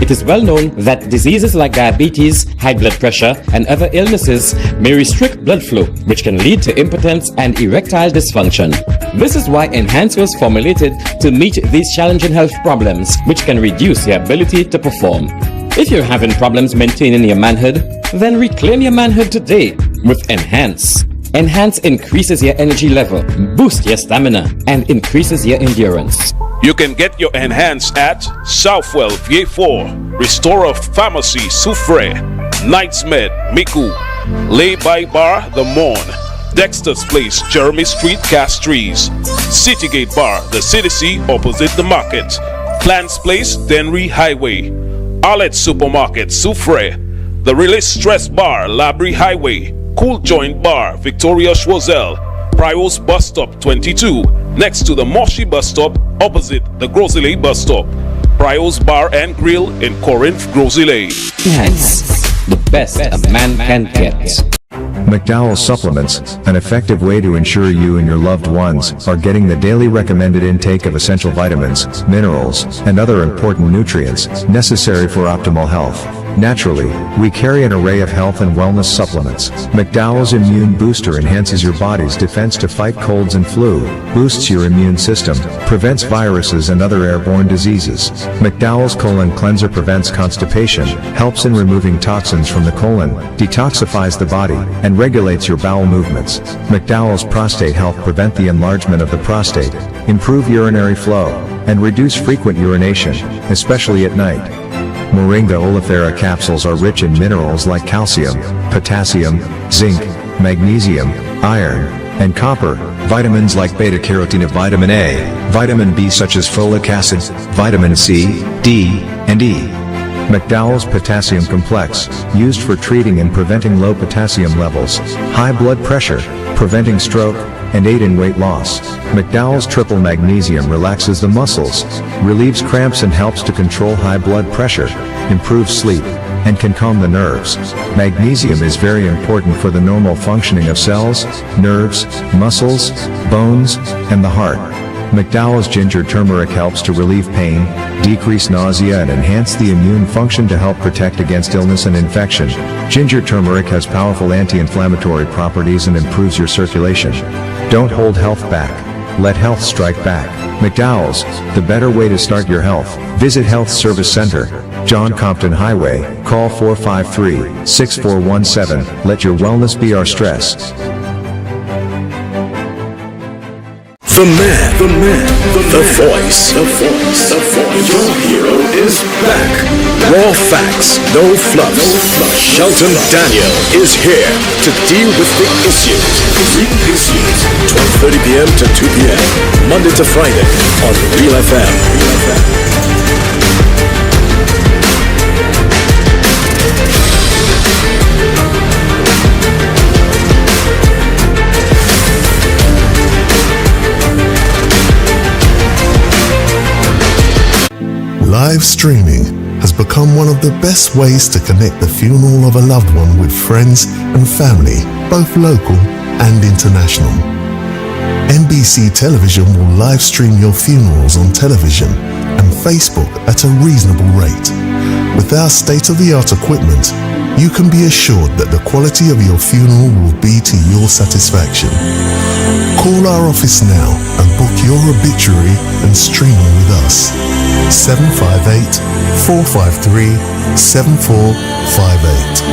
It is well known that diseases like diabetes, high blood pressure, and other illnesses may restrict blood flow, which can lead to impotence and erectile dysfunction. This is why Enhance was formulated to meet these challenging health problems, which can reduce your ability to perform. If you're having problems maintaining your manhood, then reclaim your manhood today with Enhance. Enhance increases your energy level, boosts your stamina, and increases your endurance. You can get your Enhance at Southwell VA4, Restorer Pharmacy Soufre, Knights Med Miku, Lay by Bar The Morn, Dexter's Place Jeremy Street Castries, Citygate Bar The CDC opposite the market, Plants Place Denry Highway, Arlette Supermarket Soufre, The Release Stress Bar Labrie Highway, Cool Joint Bar Victoria Schwazel, Prios Bus Stop 22, next to the Moshi Bus Stop opposite the Grosile Bus Stop. Prios Bar and Grill in Corinth, Grosile. Enhance, the best a man can get. McDowell's Supplements, an effective way to ensure you and your loved ones are getting the daily recommended intake of essential vitamins, minerals, and other important nutrients necessary for optimal health. Naturally, we carry an array of health and wellness supplements. McDowell's Immune Booster enhances your body's defense to fight colds and flu, boosts your immune system, prevents viruses and other airborne diseases. McDowell's Colon Cleanser prevents constipation, helps in removing toxins from the colon, detoxifies the body, and regulates your bowel movements. McDowell's Prostate Health prevent the enlargement of the prostate, improve urinary flow, and reduce frequent urination, especially at night. Moringa oleifera capsules are rich in minerals like calcium, potassium, zinc, magnesium, iron, and copper, vitamins like beta-carotene, vitamin A, vitamin B such as folic acid, vitamin C, D, and E. McDowell's Potassium Complex, used for treating and preventing low potassium levels, high blood pressure, preventing stroke, and aid in weight loss. McDowell's Triple Magnesium relaxes the muscles, relieves cramps and helps to control high blood pressure, improves sleep, and can calm the nerves. Magnesium is very important for the normal functioning of cells, nerves, muscles, bones, and the heart. McDowell's Ginger Turmeric helps to relieve pain, decrease nausea and enhance the immune function to help protect against illness and infection. Ginger turmeric has powerful anti-inflammatory properties and improves your circulation. Don't hold health back. Let health strike back. McDowell's, the better way to start your health. Visit Health Service Center, John Compton Highway, call 453-6417. Let your wellness be our stress. The voice. Your hero is back. Raw facts, no fluffs. Shelton Daniel is here to deal with the issues. 12:30 p.m. to 2 p.m. Monday to Friday on Real FM. Live streaming has become one of the best ways to connect the funeral of a loved one with friends and family, both local and international. NBC Television will live stream your funerals on television and Facebook at a reasonable rate. With our state-of-the-art equipment, you can be assured that the quality of your funeral will be to your satisfaction. Call our office now and book your obituary and stream with us. 758-453-7458.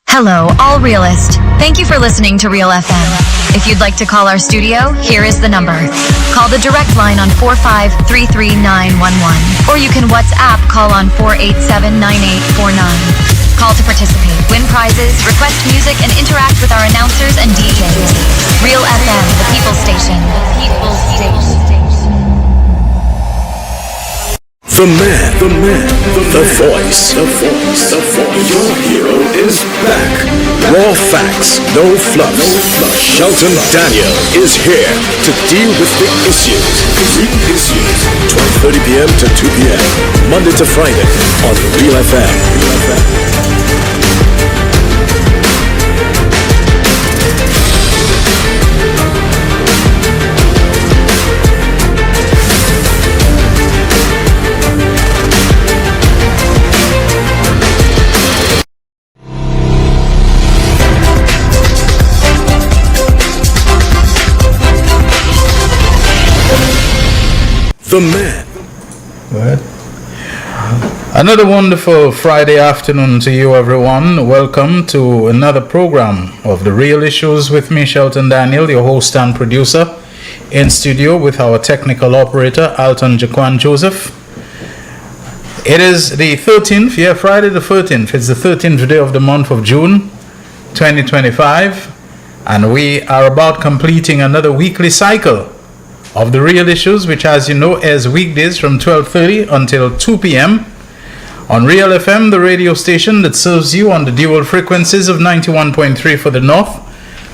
Hello, all realists. Thank you for listening to Real FM. If you'd like to call our studio, here is the number. Call the direct line on 4533911, or you can WhatsApp call on 4879849. Call to participate, win prizes, request music, and interact with our announcers and DJs. Real FM, the People's Station. The People's Station. The voice. Your hero is back. Raw facts, no fluffs. Shelton Daniel is here to deal with the issues. 12:30 p.m. to 2 p.m. Monday to Friday on Real FM. the man. Go ahead. Another wonderful Friday afternoon to you, everyone. Welcome to another program of The Real Issues with me, Shelton Daniel, your host and producer, in studio with our technical operator, Alton Jaquan Joseph. It is the 13th, Friday the 13th. It's the 13th day of the month of June, 2025, and we are about completing another weekly cycle of The Real Issues, which, as you know, airs weekdays from 12:30 until 2 p.m. on Real FM, the radio station that serves you on the dual frequencies of 91.3 for the north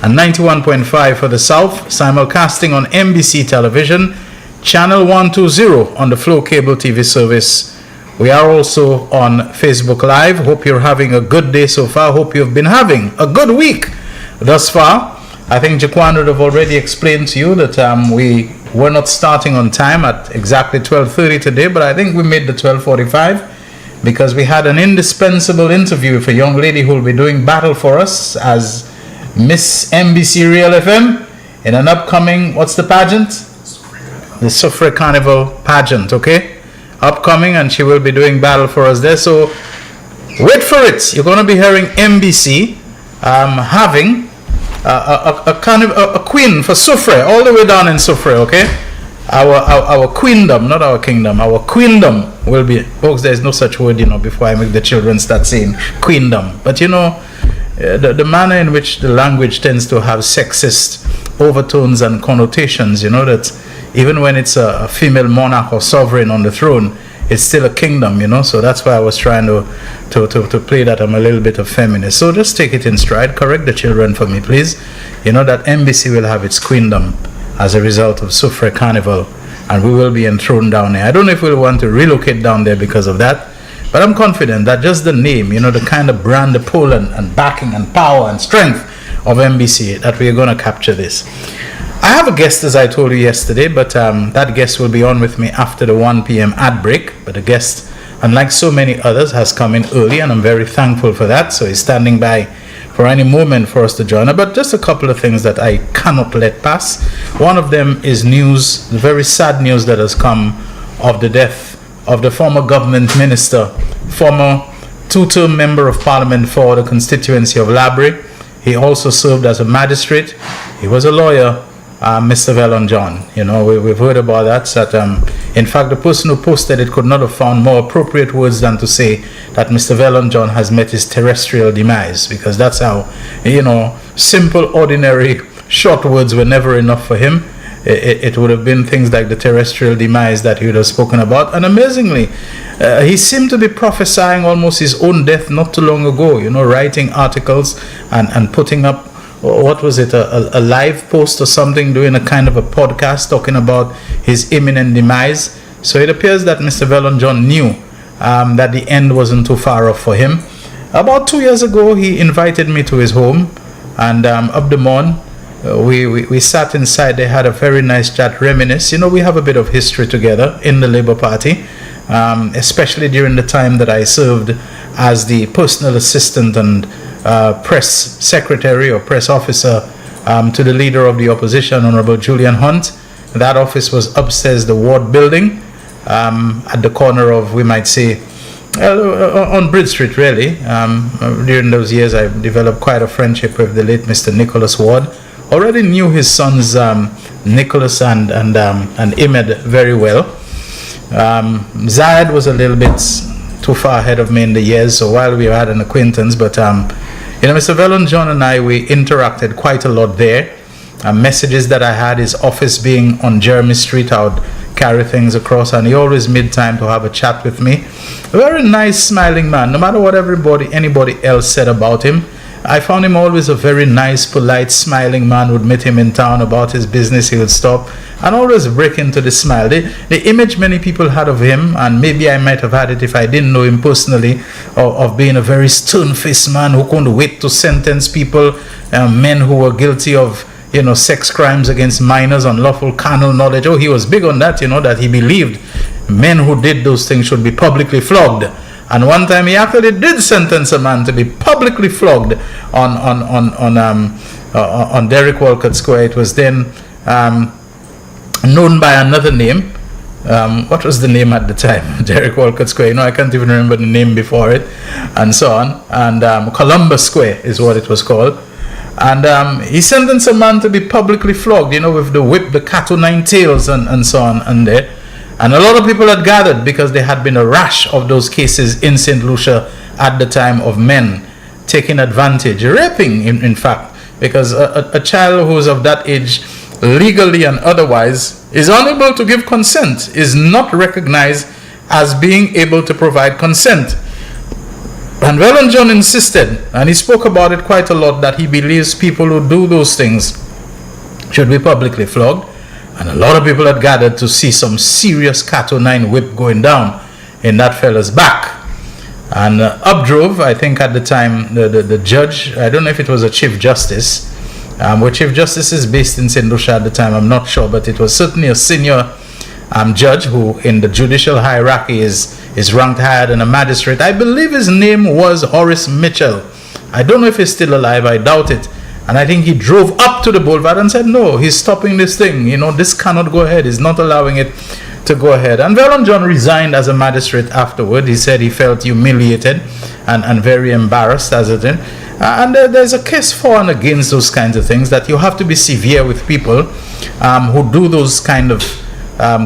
and 91.5 for the south, simulcasting on NBC television, channel 120 on the Flow Cable TV service. We are also on Facebook Live. Hope you're having a good day so far. Hope you've been having a good week thus far. I think Jaquan would have already explained to you that we were not starting on time at exactly 12:30 today, but I think we made the 12:45 because we had an indispensable interview with a young lady who will be doing battle for us as Miss NBC Real FM in an upcoming, what's the pageant? The Soufre Carnival pageant, okay? Upcoming, and she will be doing battle for us there. So wait for it. You're going to be hearing NBC having a kind of a queen for Soufre, all the way down in Soufre, okay? Our queendom, not our kingdom, our queendom will be, folks, there's no such word, before I make the children start saying queendom. But the manner in which the language tends to have sexist overtones and connotations, that even when it's a female monarch or sovereign on the throne, it's still a kingdom, so that's why I was trying to play that I'm a little bit of feminist. So just take it in stride, correct the children for me, please. That NBC will have its queendom as a result of Soufre Carnival, and we will be enthroned down there. I don't know if we'll want to relocate down there because of that, but I'm confident that just the name, the kind of brand, the pull and backing and power and strength of NBC, that we're going to capture this. I have a guest, as I told you yesterday, but that guest will be on with me after the 1 p.m. ad break. But the guest, unlike so many others, has come in early, and I'm very thankful for that. So he's standing by for any moment for us to join. But just a couple of things that I cannot let pass. One of them is news, the very sad news that has come of the death of the former government minister, former two-term member of parliament for the constituency of Labrie. He also served as a magistrate. He was a lawyer. Mr. Vellon John, we've heard about that. In fact, the person who posted it could not have found more appropriate words than to say that Mr. Vellon John has met his terrestrial demise, because that's how, simple, ordinary, short words were never enough for him. It would have been things like the terrestrial demise that he would have spoken about. And amazingly, he seemed to be prophesying almost his own death not too long ago, writing articles and putting up, what was it, a live post or something, doing a kind of a podcast talking about his imminent demise. So it appears that Mr. Vellon John knew that the end wasn't too far off for him. About 2 years ago, he invited me to his home, and up the morn, we sat inside. They had a very nice chat, reminisce. We have a bit of history together in the Labour Party, especially during the time that I served as the personal assistant and press secretary or press officer to the leader of the opposition, Honorable Julian Hunt. That office was upstairs, the ward building, at the corner of, we might say, on Bridge Street, really. During those years, I developed quite a friendship with the late Mr. Nicholas Ward. Already knew his sons, Nicholas and Imed, very well. Zayed was a little bit too far ahead of me in the years, so while we had an acquaintance, but Mr. Vellon John and I, we interacted quite a lot there. Messages that I had, his office being on Jeremy Street, I would carry things across, and he always made time to have a chat with me. A very nice, smiling man. No matter what anybody else said about him, I found him always a very nice, polite, smiling man. Would meet him in town about his business, he would stop and always break into the smile. The image many people had of him, and maybe I might have had it if I didn't know him personally, of being a very stern-faced man who couldn't wait to sentence people, men who were guilty of sex crimes against minors, unlawful carnal knowledge. He was big on that, that he believed men who did those things should be publicly flogged. And one time he actually did sentence a man to be publicly flogged on Derrick Walcott Square. It was then known by another name. what was the name at the time? Derek Walcott Square. I can't even remember the name before it, and so on. And Columbus Square is what it was called. And he sentenced a man to be publicly flogged, with the whip, the cat o' nine tails, and so on. And a lot of people had gathered because there had been a rash of those cases in St. Lucia at the time of men taking advantage, raping, in fact, because a child who is of that age, legally and otherwise, is unable to give consent, is not recognized as being able to provide consent. And Reverend John insisted, and he spoke about it quite a lot, that he believes people who do those things should be publicly flogged. And a lot of people had gathered to see some serious cat o' nine whip going down in that fella's back. And up drove, I think at the time, the judge, I don't know if it was a Chief Justice, where Chief Justice is based in St. Lucia at the time, I'm not sure, but it was certainly a senior judge who in the judicial hierarchy is ranked higher than a magistrate. I believe his name was Horace Mitchell. I don't know if he's still alive, I doubt it. And I think he drove up to the boulevard and said, no, he's stopping this thing. This cannot go ahead. He's not allowing it to go ahead. And Reverend John resigned as a magistrate afterward. He said he felt humiliated and very embarrassed as it is. And there's a case for and against those kinds of things, that you have to be severe with people who do those kind of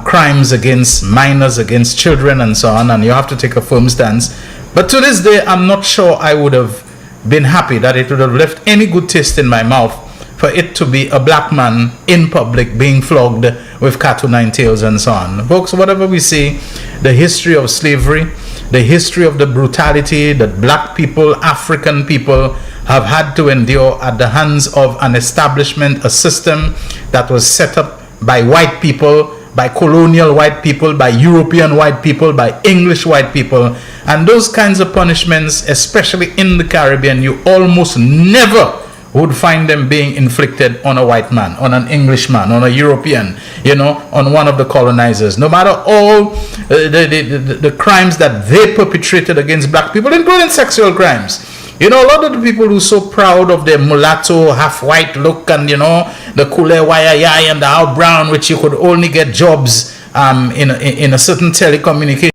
crimes against minors, against children, and so on, and you have to take a firm stance. But to this day, I'm not sure I would have been happy, that it would have left any good taste in my mouth for it to be a black man in public being flogged with cat o' nine tails and so on. Folks, whatever we say, the history of slavery, the history of the brutality that black people, African people have had to endure at the hands of an establishment, a system that was set up by white people, by colonial white people, by European white people, by English white people. And those kinds of punishments, especially in the Caribbean, you almost never would find them being inflicted on a white man, on an Englishman, on a European, on one of the colonizers. No matter all the crimes that they perpetrated against black people, including sexual crimes. A lot of the people who are so proud of their mulatto, half-white look, and, the kule wayayay and the half brown, which you could only get jobs in a certain telecommunications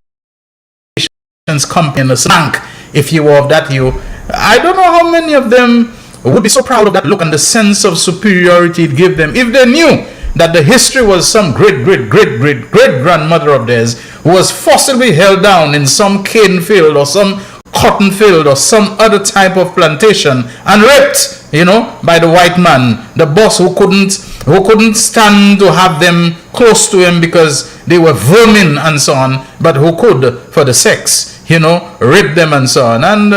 company, in a bank, if you were of that hue. I don't know how many of them would be so proud of that look and the sense of superiority it gave them if they knew that the history was some great-great-great-great-great-grandmother of theirs who was forcibly held down in some cane field or some cotton field or some other type of plantation and raped, by the white man, the boss who couldn't stand to have them close to him because they were vermin and so on, but who could for the sex, rape them and so on. And,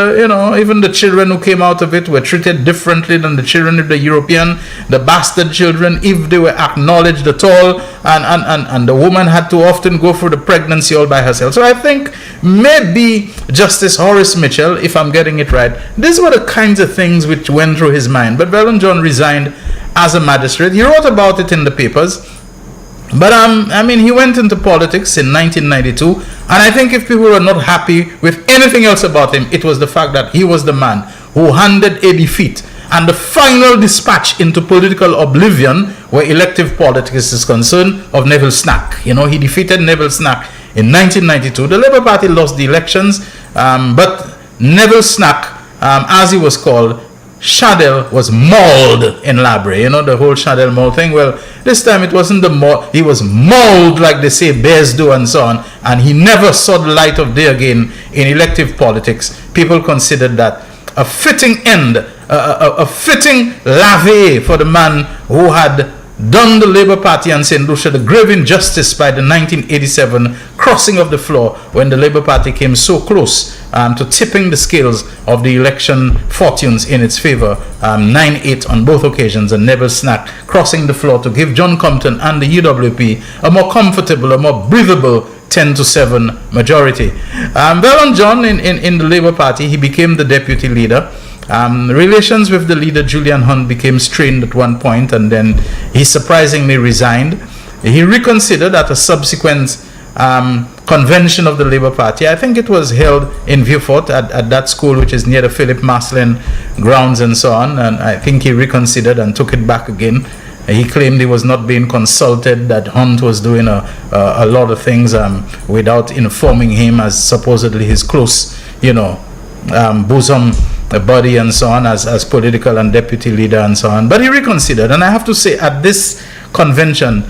even the children who came out of it were treated differently than the children of the European, the bastard children, if they were acknowledged at all. And the woman had to often go through the pregnancy all by herself. So I think maybe Justice Horace Mitchell, if I'm getting it right, these were the kinds of things which went through his mind. But Reverend John resigned as a magistrate. He wrote about it in the papers. But he went into politics in 1992, and I think if people were not happy with anything else about him, it was the fact that he was the man who handed a defeat and the final dispatch into political oblivion where elective politics is concerned of Neville Snack. He defeated Neville Snack in 1992. The Labour Party lost the elections, but Neville Snack, as he was called, Shadell, was mauled in Labre, the whole Shadell maul thing. Well, this time it wasn't the maul, he was mauled like they say bears do and so on, and he never saw the light of day again in elective politics. People considered that a fitting end, a fitting levee for the man who had done the Labour Party and St. Lucia the grave injustice by the 1987 crossing of the floor when the Labour Party came so close to tipping the scales of the election fortunes in its favour, 9-8 on both occasions, and Neville Snack crossing the floor to give John Compton and the UWP a more comfortable, a more breathable 10-7 majority. Reverend John in the Labour Party, he became the deputy leader. Relations with the leader Julian Hunt became strained at one point, and then he surprisingly resigned. He reconsidered at a subsequent convention of the Labour Party. I think it was held in Vieux-Fort at that school which is near the Philip Maslin grounds and so on, and I think he reconsidered and took it back again. He claimed he was not being consulted, that Hunt was doing a lot of things without informing him as supposedly his close, bosom buddy and so on, as political and deputy leader and so on. But he reconsidered. And I have to say, at this convention,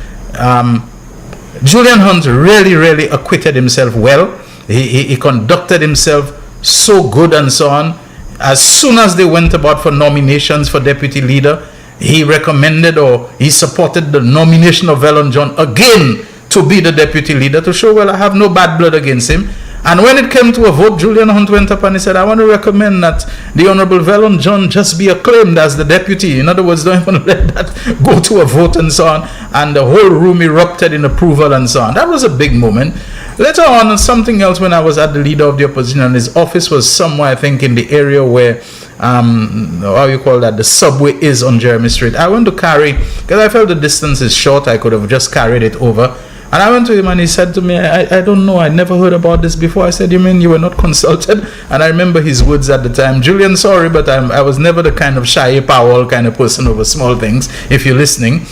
Julian Hunt really acquitted himself well. He conducted himself so good and so on. As soon as they went about for nominations for deputy leader, he recommended or he supported the nomination of Velon John again to be the deputy leader, to show, well, I have no bad blood against him. And when it came to a vote, Julian Hunt went up and he said, I want to recommend that the Honorable Velon John just be acclaimed as the deputy. In other words, don't even let that go to a vote and so on. And the whole room erupted in approval and so on. That was a big moment. Later on, something else, when I was at the leader of the opposition, and his office was somewhere, I think, in the area where, the subway is on Jeremy Street. I went to carry, because I felt the distance is short, I could have just carried it over. And I went to him and he said to me, I don't know, I never heard about this before. I said, you mean you were not consulted? And I remember his words at the time, Julian, sorry, but I was never the kind of shy Powell kind of person over small things, if you're listening.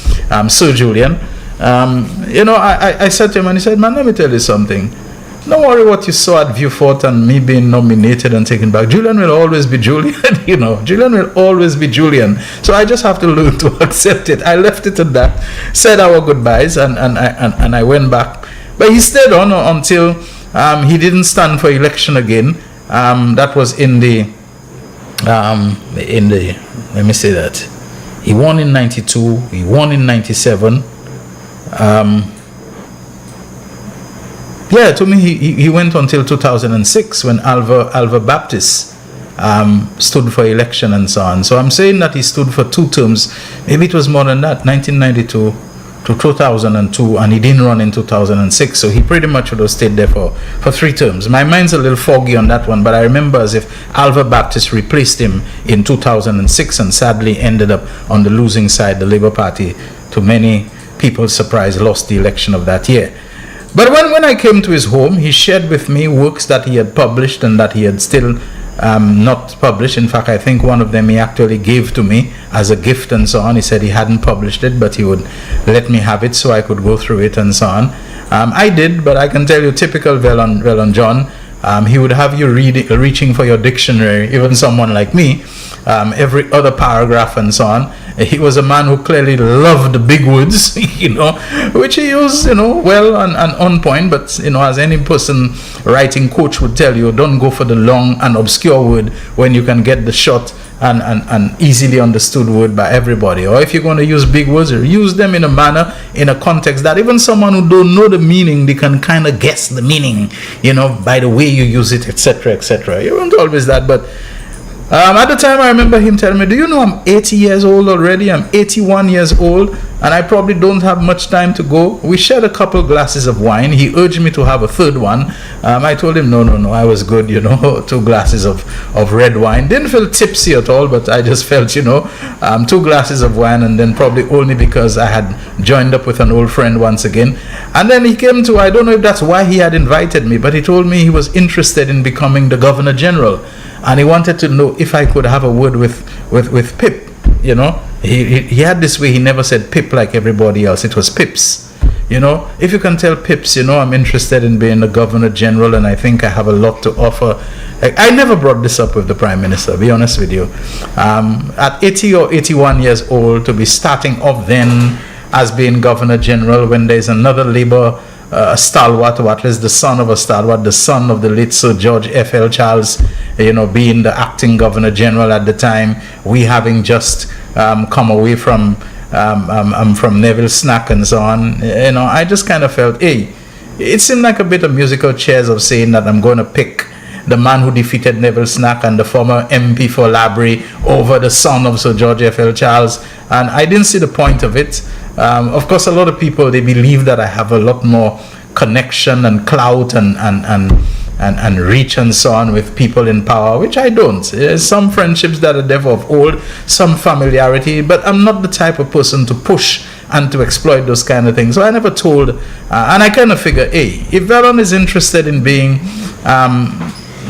Sir Julian. I said to him and he said, man, let me tell you something. Don't worry what you saw at Viewfort and me being nominated and taken back. Julian will always be Julian, Julian will always be Julian. So I just have to learn to accept it. I left it at that, said our goodbyes, and I went back. But he stayed on until he didn't stand for election again. That was in the let me say that. He won in 92, he won in 97. To me, he went until 2006 when Alva Baptist stood for election and so on. So I'm saying that he stood for 2 terms. Maybe it was more than that, 1992 to 2002, and he didn't run in 2006. So he pretty much would have stayed there for 3 terms. My mind's a little foggy on that one, but I remember as if Alva Baptist replaced him in 2006 and sadly ended up on the losing side. The Labour Party, to many people's surprise, lost the election of that year. But when I came to his home, he shared with me works that he had published and that he had still not published. In fact, I think one of them he actually gave to me as a gift and so on. He said he hadn't published it, but he would let me have it so I could go through it and so on. I did, but I can tell you, typical Velon John, he would have you reaching for your dictionary, even someone like me, every other paragraph and so on. He was a man who clearly loved the big words, which he used, well and on point. But, as any person writing coach would tell you, don't go for the long and obscure word when you can get the short and easily understood word by everybody. Or if you're going to use big words, use them in a manner, in a context that even someone who don't know the meaning, they can kind of guess the meaning, by the way you use it, etc., etc. You weren't always that, but at the time I remember him telling me, do you know I'm 80 years old already? I'm 81 years old and I probably don't have much time to go. We shared a couple glasses of wine. He urged me to have a third one. I told him no, I was good, 2 glasses of red wine. Didn't feel tipsy at all, but I just felt, 2 glasses of wine, and then probably only because I had joined up with an old friend once again. And then he came to, I don't know if that's why he had invited me, but he told me he was interested in becoming the Governor General. And he wanted to know if I could have a word with Pip, He had this way, he never said Pip like everybody else. It was Pips, If you can tell Pips, I'm interested in being the Governor General and I think I have a lot to offer. I never brought this up with the Prime Minister, to be honest with you. At 80 or 81 years old, to be starting off then as being Governor General when there's another Labour stalwart, or at least the son of a stalwart, the son of the late Sir George F.L. Charles, being the acting Governor General at the time, we having just come away from Neville Snack and so on. I just kind of felt, it seemed like a bit of musical chairs of saying that I'm going to pick the man who defeated Neville Snack and the former MP for Labrie over the son of Sir George F.L. Charles, and I didn't see the point of it. Of course, a lot of people, they believe that I have a lot more connection and clout and reach and so on with people in power, which I don't. There's some friendships that are there of old, some familiarity, but I'm not the type of person to push and to exploit those kind of things. So I never told, and I kind of figure, if Velon is interested in being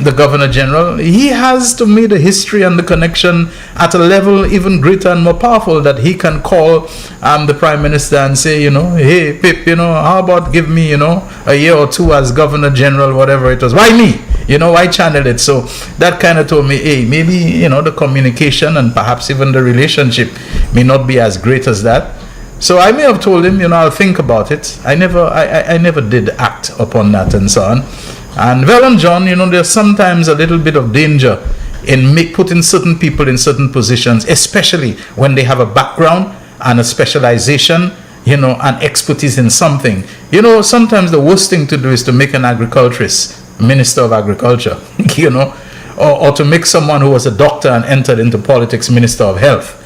the Governor General, he has to me the history and the connection at a level even greater and more powerful that he can call the Prime Minister and say, hey, Pip, how about give me, a year or two as Governor General, whatever it was. Why me? Why channel it? So that kind of told me, hey, maybe, the communication and perhaps even the relationship may not be as great as that. So I may have told him, I'll think about it. I never did act upon that and so on. And Velon John, there's sometimes a little bit of danger in putting certain people in certain positions, especially when they have a background and a specialization, and expertise in something. Sometimes the worst thing to do is to make an agriculturist Minister of Agriculture, or to make someone who was a doctor and entered into politics Minister of Health.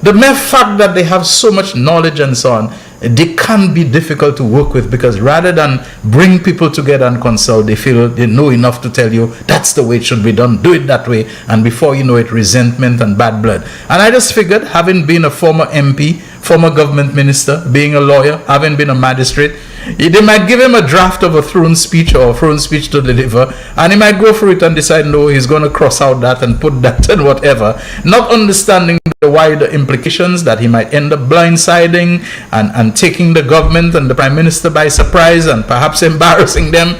The mere fact that they have so much knowledge and so on, they can be difficult to work with, because rather than bring people together and consult, they feel they know enough to tell you that's the way it should be done, do it that way, and before you know it, resentment and bad blood. And I just figured, having been a former MP, former government minister, being a lawyer, having been a magistrate, they might give him a draft of a throne speech or a throne speech to deliver, and he might go for it and decide, no, he's going to cross out that and put that and whatever, not understanding the wider implications that he might end up blindsiding and taking the government and the Prime Minister by surprise and perhaps embarrassing them,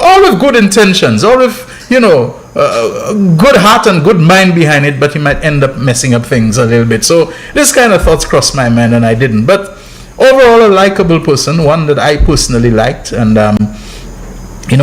all with good intentions, all with, good heart and good mind behind it, but he might end up messing up things a little bit. So this kind of thoughts crossed my mind and I didn't. But overall, a likable person, one that I personally liked, and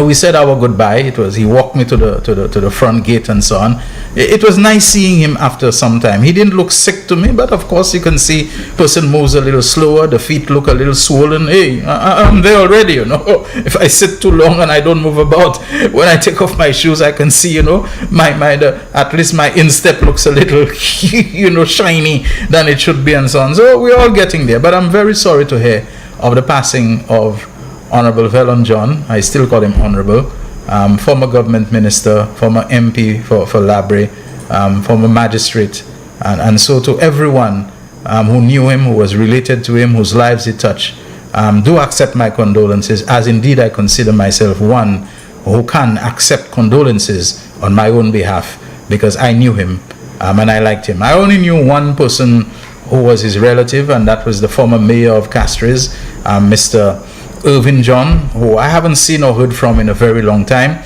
we said our goodbye. He walked me to the front gate and so on. It was nice seeing him after some time. He didn't look sick to me, but of course you can see person moves a little slower, the feet look a little swollen. Hey, I'm there already, If I sit too long and I don't move about, when I take off my shoes, I can see, at least my instep looks a little, shiny than it should be and so on. So we're all getting there, but I'm very sorry to hear of the passing of Honorable Velon John. I still call him Honorable, former government minister, former MP for Labre, former magistrate, and so to everyone who knew him, who was related to him, whose lives he touched, do accept my condolences, as indeed I consider myself one who can accept condolences on my own behalf, because I knew him and I liked him. I only knew one person who was his relative, and that was the former mayor of Castres, Mr. Irvin John, who I haven't seen or heard from in a very long time.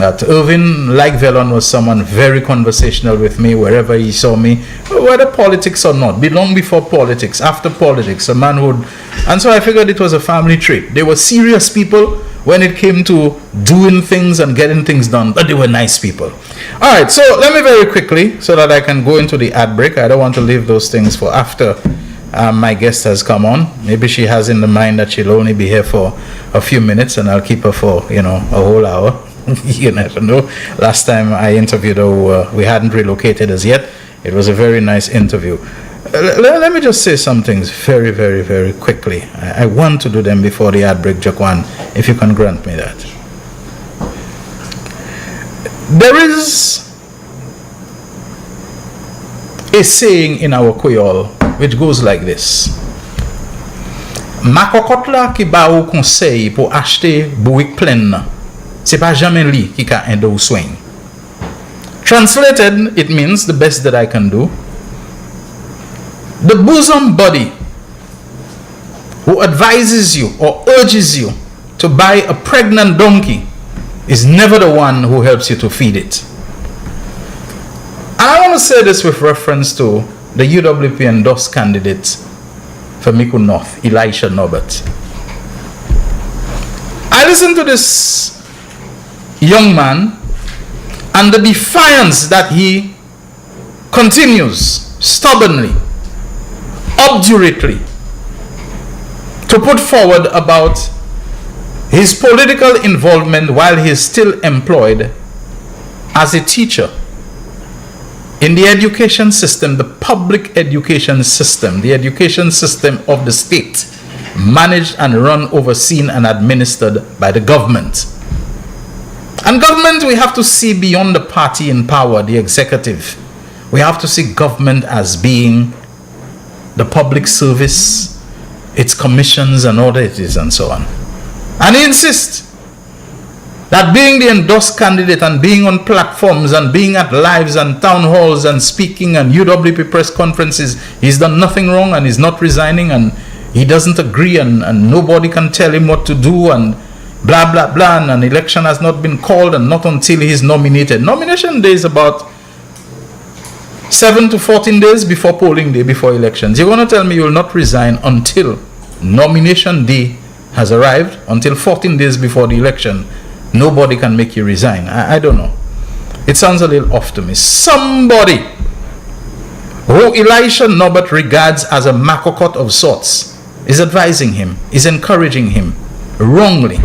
Irvin, like Velon, was someone very conversational with me wherever he saw me, whether politics or not, long before politics, after politics, a man would. And so I figured it was a family trait. They were serious people when it came to doing things and getting things done, but they were nice people. All right, so let me very quickly, so that I can go into the ad break. I don't want to leave those things for after my guest has come on. Maybe she has in the mind that she'll only be here for a few minutes and I'll keep her for, a whole hour. You never know. Last time I interviewed her, we hadn't relocated as yet. It was a very nice interview. Let me just say some things very, very, very quickly. I want to do them before the ad break, Jakwan, if you can grant me that. There is a saying in our Creole which goes like this: Makokotla ki ba ou conseil pour acheter bouik plein, c'est pas jamais li ki ka ende ou soin. Translated, it means the best that I can do. The bosom buddy who advises you or urges you to buy a pregnant donkey is never the one who helps you to feed it. And I want to say this with reference to the UWP and DOS candidate for Miku North, Elisha Norbert. I listened to this young man and the defiance that he continues stubbornly, obdurately to put forward about his political involvement while he is still employed as a teacher in the education system, the public education system, the education system of the state, managed and run, overseen and administered by the government. And government, we have to see beyond the party in power, the executive. We have to see government as being the public service, its commissions and all that it is and so on. And he insists that being the endorsed candidate and being on platforms and being at lives and town halls and speaking and UWP press conferences, he's done nothing wrong and he's not resigning and he doesn't agree and nobody can tell him what to do and blah, blah, blah, and an election has not been called and not until he's nominated. Nomination day is about 7 to 14 days before polling day, before elections. You're going to tell me you will not resign until nomination day has arrived, until 14 days before the election. Nobody can make you resign. I don't know. It sounds a little off to me. Somebody who Elisha Norbert regards as a makokot of sorts is advising him, is encouraging him wrongly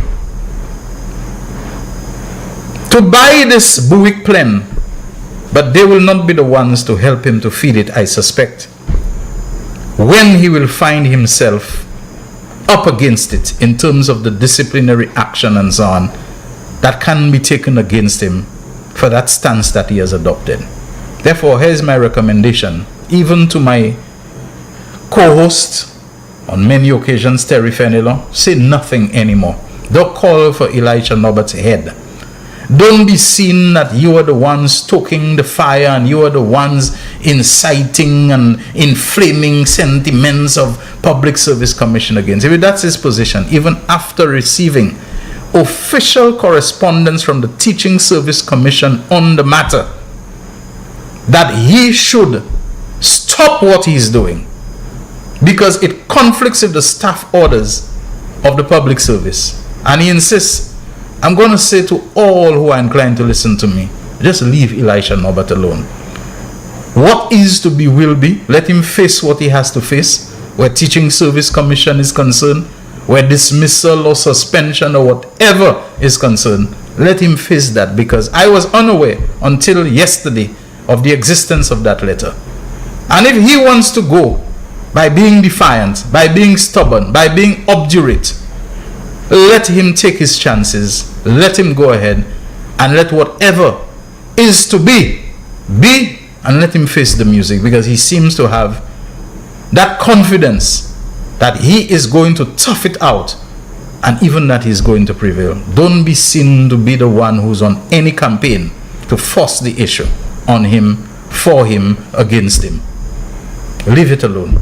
to buy this Buick plane, but they will not be the ones to help him to feed it, I suspect, when he will find himself up against it in terms of the disciplinary action and so on that can be taken against him for that stance that he has adopted. Therefore, here's my recommendation, even to my co-host on many occasions, Terry Fenelon: say nothing anymore. Don't call for Elisha Norbert's head. Don't be seen that you are the ones stoking the fire and you are the ones inciting and inflaming sentiments of Public Service Commission against him. If that's his position, even after receiving official correspondence from the Teaching Service Commission on the matter, that he should stop what he's doing because it conflicts with the staff orders of the public service. And he insists, I'm going to say to all who are inclined to listen to me, just leave Elisha Norbert alone. What is to be will be. Let him face what he has to face, where Teaching Service Commission is concerned, where dismissal or suspension or whatever is concerned. Let him face that, because I was unaware until yesterday of the existence of that letter. And if he wants to go by being defiant, by being stubborn, by being obdurate, let him take his chances. Let him go ahead and let whatever is to be, and let him face the music, because he seems to have that confidence that he is going to tough it out and even that he's going to prevail. Don't be seen to be the one who's on any campaign to force the issue on him, for him, against him. Leave it alone.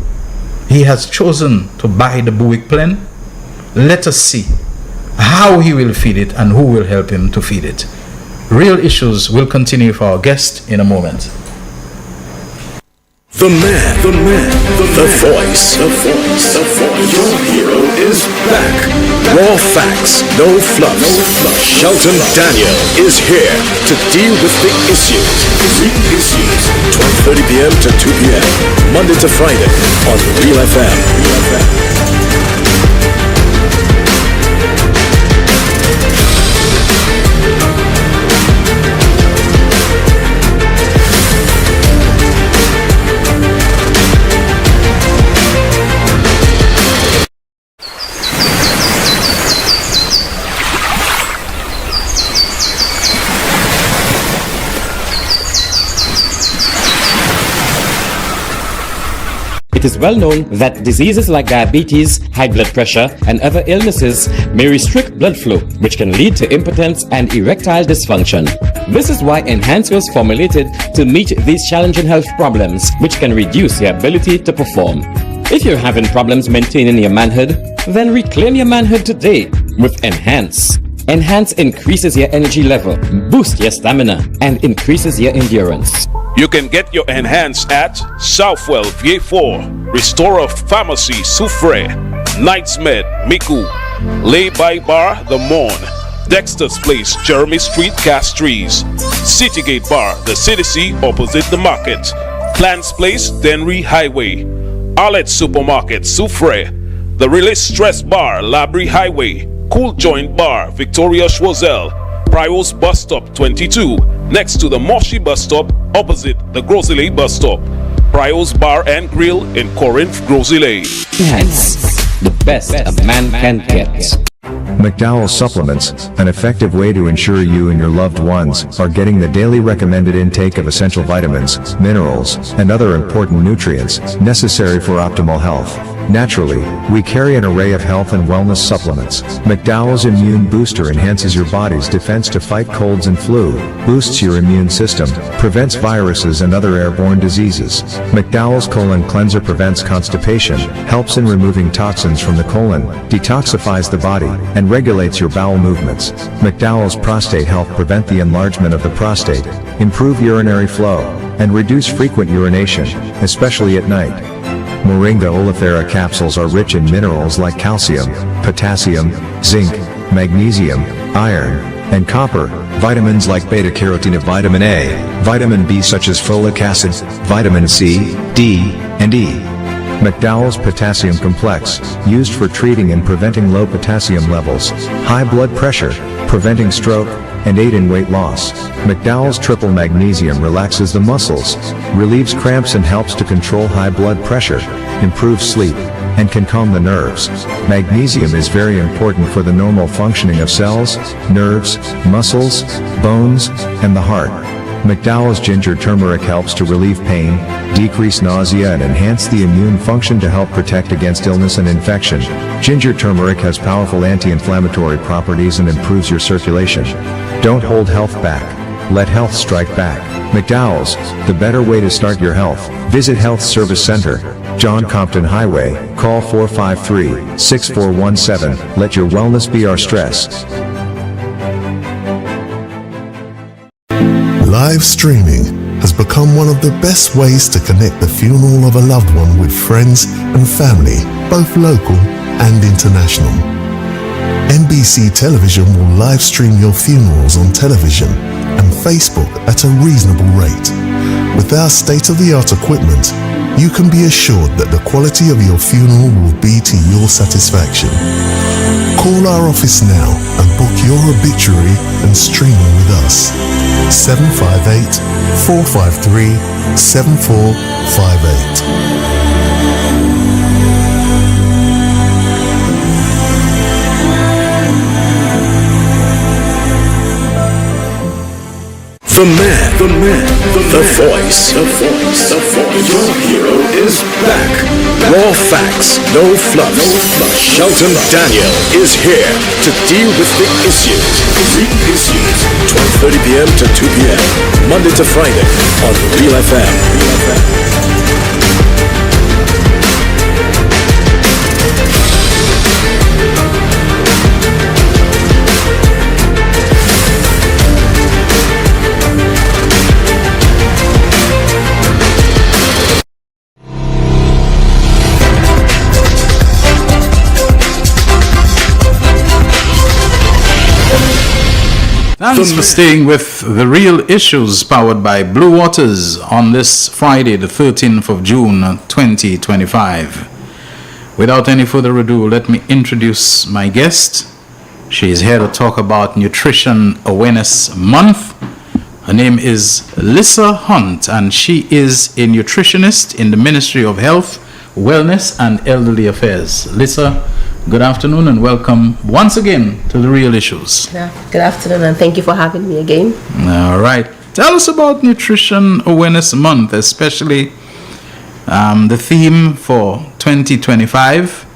He has chosen to buy the Buick plane. Let us see how he will feed it and who will help him to feed it. Real Issues will continue for our guest in a moment. The man, the voice. Your hero is back. Raw facts, no fluff. Shelton Daniel is here to deal with the issues. 12:30 p.m. to 2 p.m. Monday to Friday on Real FM. It is well known that diseases like diabetes, high blood pressure, and other illnesses may restrict blood flow, which can lead to impotence and erectile dysfunction. This is why Enhance was formulated to meet these challenging health problems, which can reduce your ability to perform. If you're having problems maintaining your manhood, then reclaim your manhood today with Enhance. Enhance increases your energy level, boosts your stamina, and increases your endurance. You can get your Enhance at Southwell VA4, Restorer Pharmacy Soufre, Knights Med Miku, Lay by Bar The Morn, Dexter's Place Jeremy Street Castries, Citygate Bar The City opposite the market, Plants Place Denry Highway, Arlette Supermarket Soufre, The Release Stress Bar Labrie Highway, Cool Joint Bar Victoria Schwazel, Prios Bus Stop 22, next to the Moshi Bus Stop, opposite the Grosley Bus Stop. Prios Bar and Grill in Corinth, Grosley. Enhance, the best a man can get. McDowell Supplements, an effective way to ensure you and your loved ones are getting the daily recommended intake of essential vitamins, minerals, and other important nutrients necessary for optimal health. Naturally, we carry an array of health and wellness supplements. McDowell's Immune Booster enhances your body's defense to fight colds and flu, boosts your immune system, prevents viruses and other airborne diseases. McDowell's Colon Cleanser prevents constipation, helps in removing toxins from the colon, detoxifies the body, and regulates your bowel movements. McDowell's Prostate Health prevent the enlargement of the prostate, improve urinary flow, and reduce frequent urination, especially at night. Moringa oleifera capsules are rich in minerals like calcium, potassium, zinc, magnesium, iron, and copper, vitamins like beta-carotene, vitamin A, vitamin B such as folic acid, vitamin C, D, and E. McDowell's Potassium Complex, used for treating and preventing low potassium levels, high blood pressure, preventing stroke, and aid in weight loss. McDowell's Triple Magnesium relaxes the muscles, relieves cramps and helps to control high blood pressure, improves sleep, and can calm the nerves. Magnesium is very important for the normal functioning of cells, nerves, muscles, bones, and the heart. McDowell's Ginger Turmeric helps to relieve pain, decrease nausea and enhance the immune function to help protect against illness and infection. Ginger turmeric has powerful anti-inflammatory properties and improves your circulation. Don't hold health back. Let health strike back. McDowell's, the better way to start your health. Visit Health Service Center, John Compton Highway, call 453-6417. Let your wellness be our stress. Live streaming has become one of the best ways to connect the funeral of a loved one with friends and family, both local and international. NBC Television will live stream your funerals on television and Facebook at a reasonable rate. With our state-of-the-art equipment, you can be assured that the quality of your funeral will be to your satisfaction. Call our office now and book your obituary and streaming with us. 758-453-7458. The voice. Your hero is back. Raw facts, no fluff. Shelton Daniel is here to deal with the issues. 12:30 p.m. to 2 p.m. Monday to Friday on Real FM. Thanks for staying with The Real Issues, powered by Blue Waters, on this Friday, the 13th of June, 2025. Without any further ado, let me introduce my guest. She is here to talk about Nutrition Awareness Month. Her name is Lissa Hunt, and she is a nutritionist in the Ministry of Health, Wellness, and Elderly Affairs. Lissa, good afternoon and welcome once again to The Real Issues. Yeah, good afternoon and thank you for having me again. All right. Tell us about Nutrition Awareness Month, especially the theme for 2025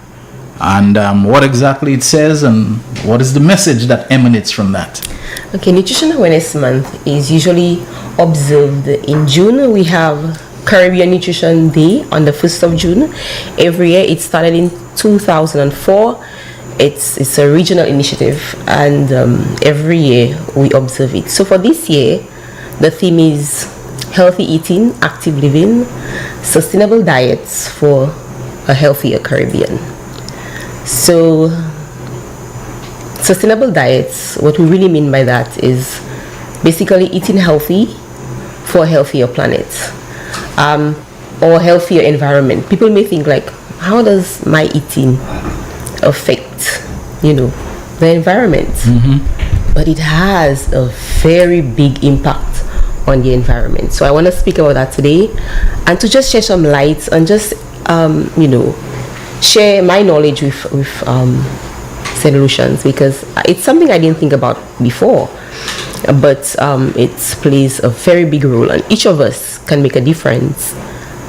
and what exactly it says and what is the message that emanates from that. Okay, Nutrition Awareness Month is usually observed in June. We have Caribbean Nutrition Day on the 1st of June. Every year, it started in 2004. It's a regional initiative, and every year we observe it. So for this year, the theme is healthy eating, active living, sustainable diets for a healthier Caribbean. So sustainable diets, what we really mean by that is basically eating healthy for a healthier planet. Or healthier environment. People may think like, how does my eating affect, the environment? Mm-hmm. But it has a very big impact on the environment. So I want to speak about that today, and to just shed some light and just, share my knowledge with solutions, because it's something I didn't think about before. But it plays a very big role, and each of us can make a difference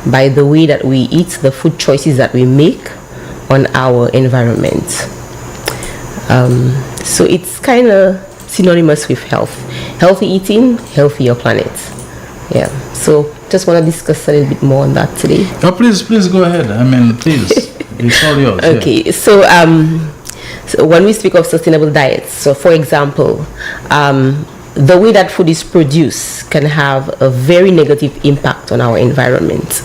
by the way that we eat, the food choices that we make, on our environment. So it's kind of synonymous with health. Healthy eating, healthier planet. Yeah. So just want to discuss a little bit more on that today. Oh, please go ahead. I mean, please. It's all yours. Okay. Yeah. So when we speak of sustainable diets, so for example, the way that food is produced can have a very negative impact on our environment.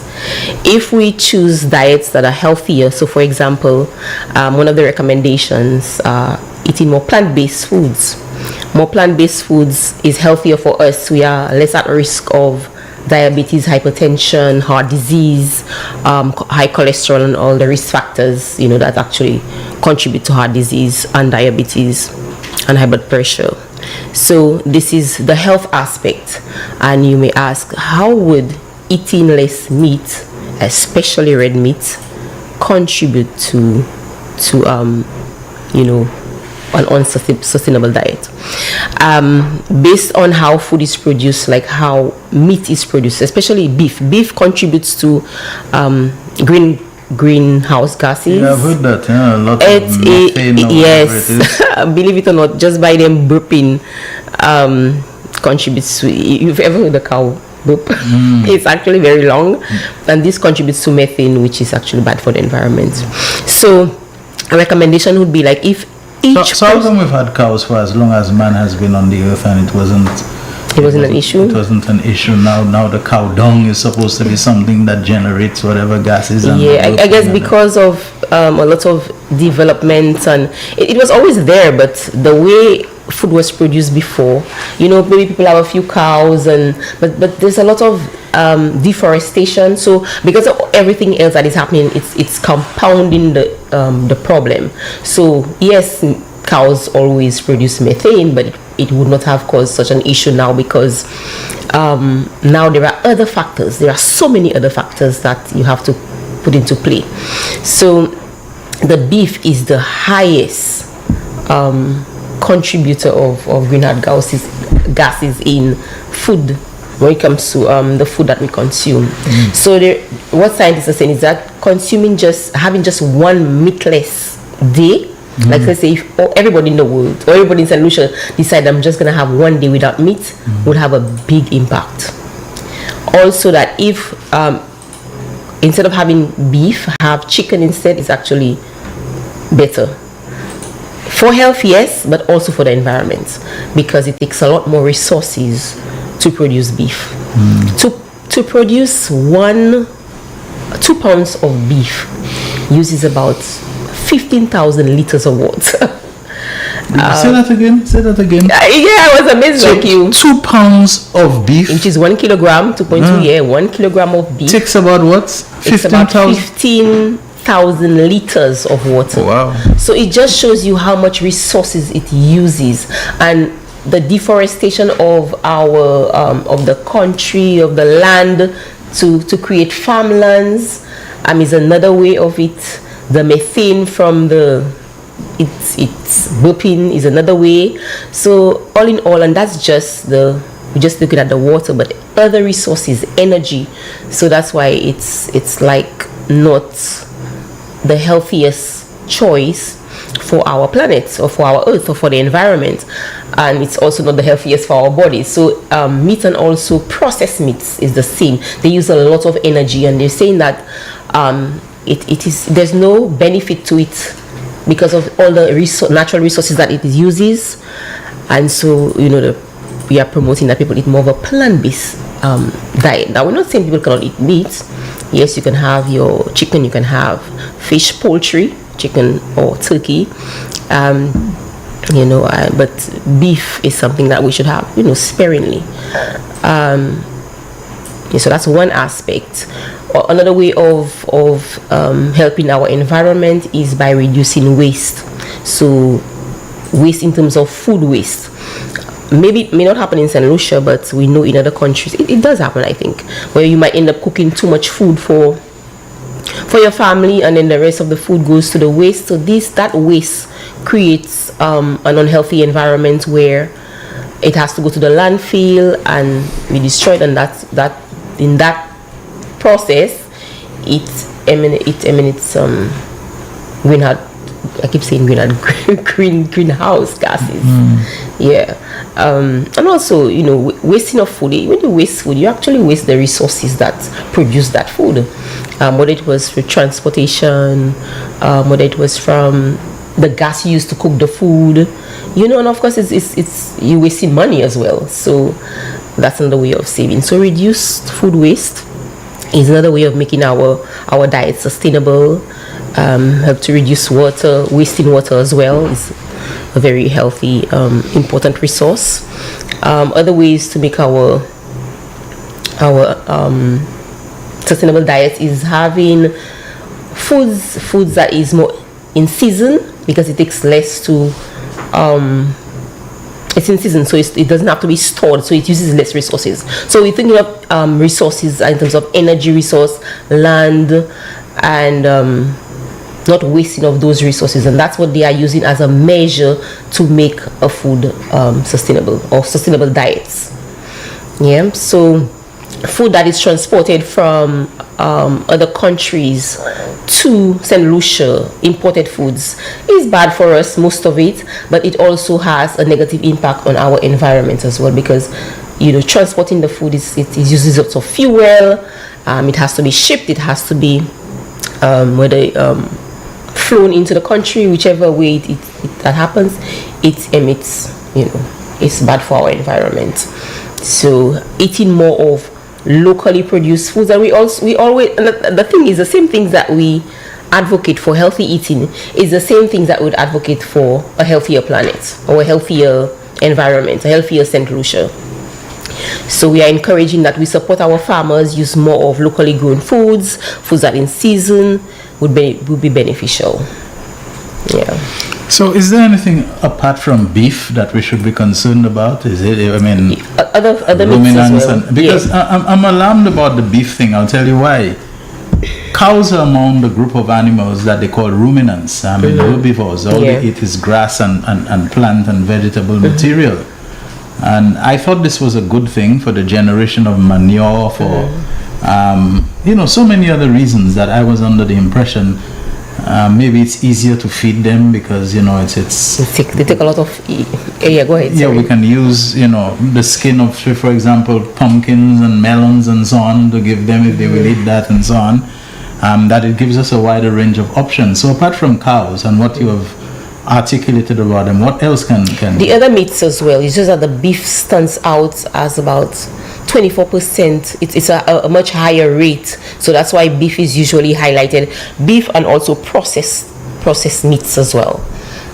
If we choose diets that are healthier, so for example, one of the recommendations are eating more plant-based foods. More plant-based foods is healthier for us. We are less at risk of diabetes, hypertension, heart disease, high cholesterol, and all the risk factors, that actually contribute to heart disease and diabetes and high blood pressure. So this is the health aspect. And you may ask, how would eating less meat, especially red meat, contribute to an unsustainable diet? Based on how food is produced, like how meat is produced, especially beef. Beef contributes to greenhouse gases. Yeah, I've heard that. Yeah, a lot of methane. Yes, believe it or not, just by them burping contributes to. You've ever heard a cow burp? It's actually very long, and this contributes to methane, which is actually bad for the environment. So a recommendation would be like if each. So how long we've had cows for as long as man has been on the earth, and it wasn't an issue. It wasn't an issue. Now the cow dung is supposed to be something that generates whatever gases. And I guess because of a lot of development, and it was always there, but the way food was produced before, maybe people have a few cows, but there's a lot of deforestation. So because of everything else that is happening, it's compounding the problem. So yes, cows always produce methane, but it would not have caused such an issue now, because now there are other factors. There are so many other factors that you have to put into play. So the beef is the highest contributor of greenhouse gases in food when it comes to the food that we consume. So what scientists are saying is that having just one meatless day, like let's say if everybody in the world or everybody in St. Lucia decide I'm just going to have one day without meat, would have a big impact. Also that if instead of having beef, have chicken instead, is actually better. For health, yes, but also for the environment, because it takes a lot more resources to produce beef. To produce 2 pounds of beef uses about 15,000 liters of water. Say that again. Yeah, I was amazed so like you. 2 pounds of beef, which is 1 kilogram, 2.2. 1 kilogram of beef takes about what? 15,000 liters of water. Wow. So it just shows you how much resources it uses, and the deforestation of our of the country, of the land to create farmlands is another way of it. The methane from it's burping is another way. So all in all, and that's just we're just looking at the water, but other resources, energy. So that's why it's like not the healthiest choice for our planet or for our earth or for the environment, and it's also not the healthiest for our bodies. So meat and also processed meats is the same. They use a lot of energy, and they're saying that there's no benefit to it because of all the natural resources that it uses. And so we are promoting that people eat more of a plant-based diet. Now, we're not saying people cannot eat meat. Yes, you can have your chicken, you can have fish, poultry, chicken or turkey, but beef is something that we should have sparingly. So that's one aspect. Another way of helping our environment is by reducing waste. So waste in terms of food waste. Maybe it may not happen in St. Lucia, but we know in other countries it does happen, I think, where you might end up cooking too much food for your family, and then the rest of the food goes to the waste. So that waste creates an unhealthy environment where it has to go to the landfill and be destroyed, and that in that process it emanates I keep saying greenhouse gases. Yeah. And also, wasting of food. When you waste food, you actually waste the resources that produce that food. Whether it was for transportation, whether it was from the gas used to cook the food, and of course it's you wasting money as well. So that's another way of saving. So reduced food waste is another way of making our diet sustainable. Help to reduce wasting water as well is a very healthy, important resource. Other ways to make our sustainable diet is having foods that is more in season, because it takes less to it's in season, so it doesn't have to be stored, so it uses less resources. So we're thinking of resources in terms of energy resource, land, and not wasting of those resources, and that's what they are using as a measure to make a food sustainable, or sustainable diets. Yeah, so food that is transported from other countries to St. Lucia, imported foods, is bad for us, most of it, but it also has a negative impact on our environment as well, because transporting the food it uses lots of fuel. It has to be shipped, it has to be flown into the country, whichever way that happens, it emits, it's bad for our environment. So eating more of locally produced foods, and we always, and the thing is, the same things that we advocate for healthy eating is the same things that we would advocate for a healthier planet, or a healthier environment, a healthier St. Lucia. So we are encouraging that we support our farmers, use more of locally grown foods that in season would be beneficial. Yeah. So is there anything apart from beef that we should be concerned about? Is it, other meats as well? Because I'm alarmed about the beef thing. I'll tell you why. Cows are among the group of animals that they call ruminants, herbivores. All they eat is grass and plant and vegetable material. And I thought this was a good thing for the generation of manure, for so many other reasons that I was under the impression maybe it's easier to feed them because they take a lot of go ahead. Yeah, we can use the skin of, for example, pumpkins and melons and so on to give them if they will eat that and so on. That it gives us a wider range of options. So apart from cows and what you have articulated about them, what else can the other meats as well? It's just that the beef stands out as about 24%. It's a much higher rate, so that's why beef is usually highlighted. Beef and also processed meats as well.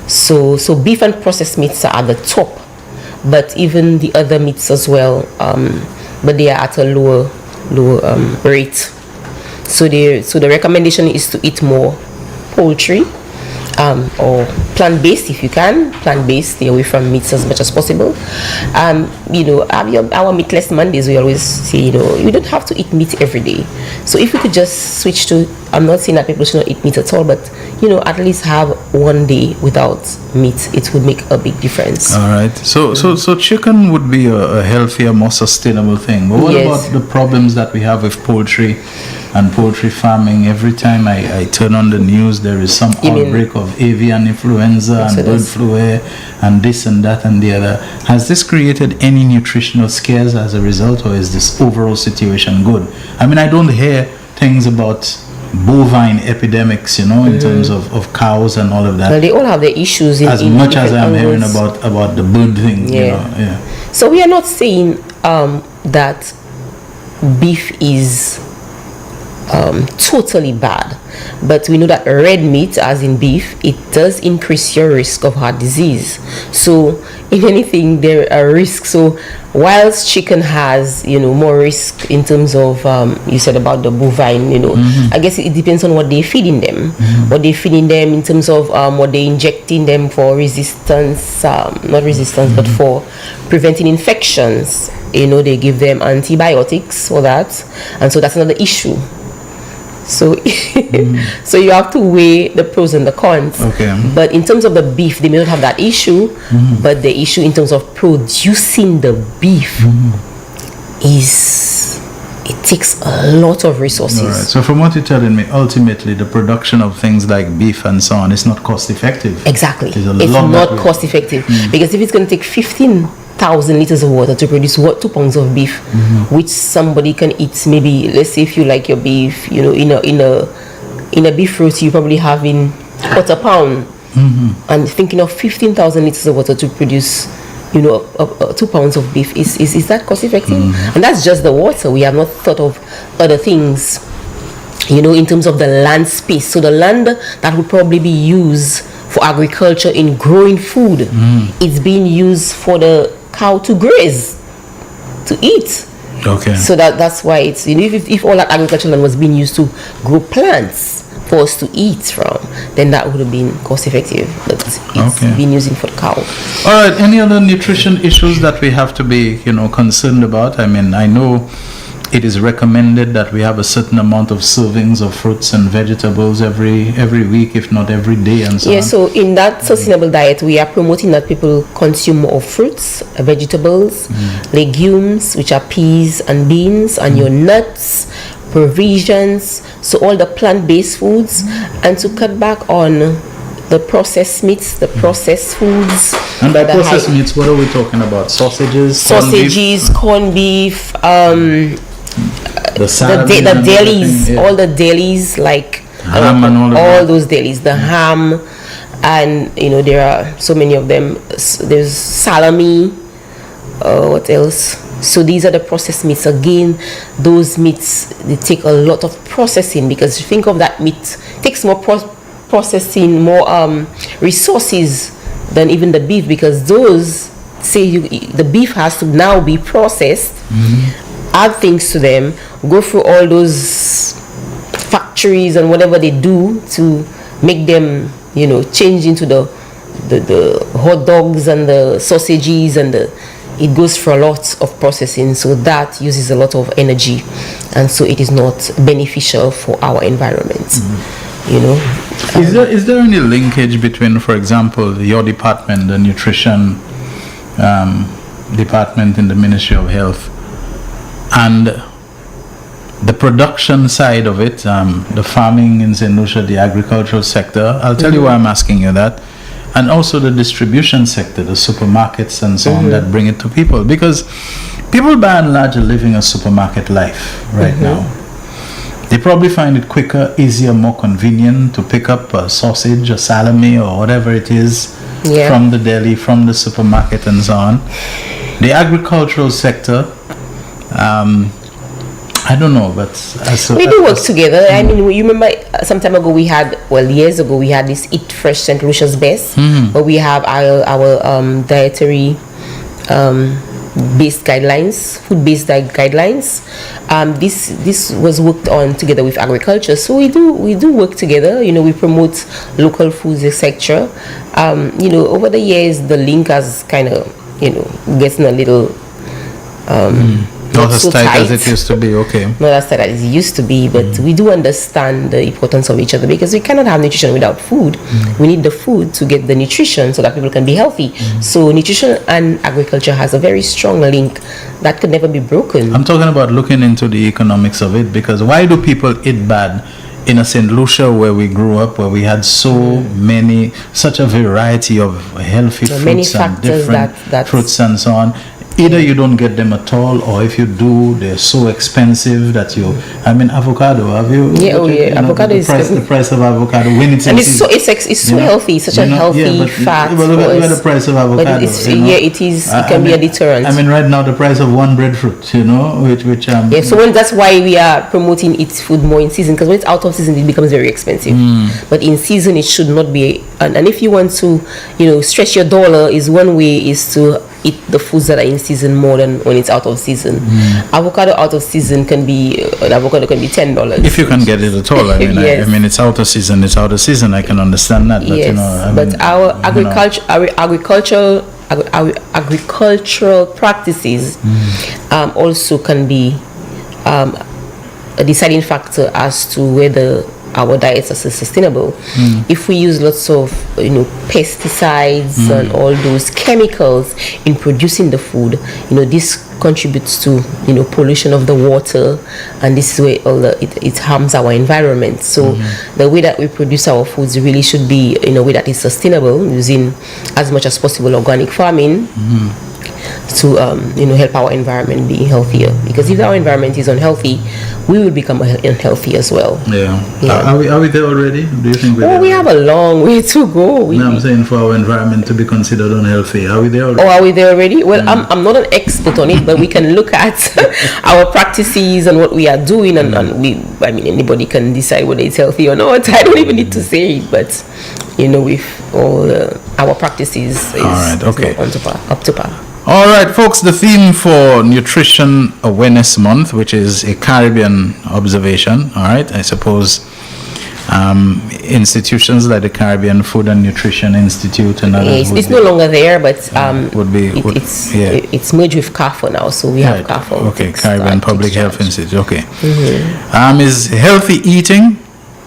So beef and processed meats are at the top, but even the other meats as well, but they are at a lower rate. So the recommendation is to eat more poultry, or plant-based if you can. Plant-based, stay away from meats as much as possible. Our meatless Mondays, we always say, you don't have to eat meat every day. So if we could just switch to, I'm not saying that people should not eat meat at all, but at least have one day without meat, it would make a big difference. All right. So chicken would be a healthier, more sustainable thing. But what about the problems that we have with poultry and poultry farming? Every time I turn on the news, there is some outbreak of avian influenza and bird flu and this and that and the other. Has this created any nutritional scares as a result, or is this overall situation good? I don't hear things about bovine epidemics, in terms of cows and all of that. Well, they all have their issues. As much as I'm hearing about the bird thing, So we are not saying that beef is totally bad, but we know that red meat, as in beef, it does increase your risk of heart disease. So in anything there are risks. So whilst chicken has more risk in terms of you said about the bovine, I guess it depends on what they're feeding them, what they're feeding them in terms of what they're injecting them for resistance, not resistance, but for preventing infections. They give them antibiotics for that, and so that's another issue. So so you have to weigh the pros and the cons. Okay. But in terms of the beef, they may not have that issue, but the issue in terms of producing the beef is it takes a lot of resources. All right. So from what you're telling me, ultimately the production of things like beef and so on is not cost effective. Exactly. It's not cost effective because if it's going to take 15,000 liters of water to produce 2 pounds of beef, which somebody can eat, maybe let's say if you like your beef, you know, in a beef roast you probably have in quarter pound, and thinking of 15,000 liters of water to produce, you know, 2 pounds of beef, is that cost effective? And that's just the water. We have not thought of other things, you know, in terms of the land space. So the land that would probably be used for agriculture in growing food, it's being used for the cow to graze, to eat. Okay. So that's why it's, you know, if all that agricultural land was being used to grow plants for us to eat from, then that would have been cost effective, but it's been using for the cow. All right. Any other nutrition issues that we have to be, you know, concerned about? I mean, I know it is recommended that we have a certain amount of servings of fruits and vegetables every week, if not every day, and so on. So in that sustainable diet, we are promoting that people consume more fruits, vegetables, legumes, which are peas and beans, and your nuts, provisions, so all the plant-based foods, and to cut back on the processed meats, the processed foods. And by processed meats, what are we talking about? Sausages, corned beef, the delis, all the delis, like ham and all those delis, the ham, and you know there are so many of them. There's salami. What else? So these are the processed meats. Again, those meats, they take a lot of processing, because you think of that meat, it takes more processing, more resources than even the beef, because those, the beef has to now be processed, add things to them, go through all those factories and whatever they do to make them, you know, change into the hot dogs and the sausages, and it goes for a lot of processing, so that uses a lot of energy, and so it is not beneficial for our environment. You know, is there any linkage between, for example, your department, the nutrition department in the Ministry of Health, and the production side of it, the farming in St. Lucia, the agricultural sector? I'll tell you why I'm asking you that. And also the distribution sector, the supermarkets and so on that bring it to people, because people by and large are living a supermarket life right now. They probably find it quicker, easier, more convenient to pick up a sausage, a salami, or whatever it is from the deli, from the supermarket, and so on. The agricultural sector, I don't know, but we do work together. I mean, you remember some time ago years ago we had this Eat Fresh St. Lucia's Best, where we have our dietary based guidelines, food-based guidelines. This was worked on together with agriculture, so we do work together. You know, we promote local foods, etc. You know, over the years the link has kind of, you know, getting a little not as tight as it used to be. Not as tight as it used to be, but we do understand the importance of each other, because we cannot have nutrition without food. We need the food to get the nutrition so that people can be healthy. So nutrition and agriculture has a very strong link that could never be broken. I'm talking about looking into the economics of it, because why do people eat bad in a St. Lucia where we grew up, where we had such a variety of healthy fruits and different fruits and so on? Either you don't get them at all, or if you do, they're so expensive that avocado. Have you? Avocado is the price of avocado when it's so healthy, such a healthy fat. But look at the price of avocado. But it can be a deterrent. I mean, right now the price of one breadfruit, you know, which so that's why we are promoting its food more in season, because when it's out of season it becomes very expensive. But in season it should not be. And if you want to, you know, stretch your dollar, is one way is to eat the foods that are in season more than when it's out of season. Avocado out of season can be $10 if you can get it at all. I mean, I mean, it's out of season. It's out of season. I can understand that, but you know, our agricultural practices also can be a deciding factor as to whether our diets are sustainable. If we use lots of, you know, pesticides and all those chemicals in producing the food, you know, this contributes to pollution of the water, and this is where it harms our environment. So the way that we produce our foods really should be in a way that is sustainable, using as much as possible organic farming to help our environment be healthier, because if our environment is unhealthy, we will become unhealthy as well. Are we there already? Do you think we have a long way to go? I'm saying for our environment to be considered unhealthy. Are we there already? Are we there already? Well, I'm not an expert on it, but we can look at our practices and what we are doing, and anybody can decide whether it's healthy or not. I don't even need to say it, but with all our practices is up to par. All right, folks, the theme for Nutrition Awareness Month, which is a Caribbean observation, all right, I suppose institutions like the Caribbean Food and Nutrition Institute and others. It's no longer there, but it's merged with CAFO now, so we have CAFO. Okay, Caribbean Public Health Institute, okay. Is healthy eating,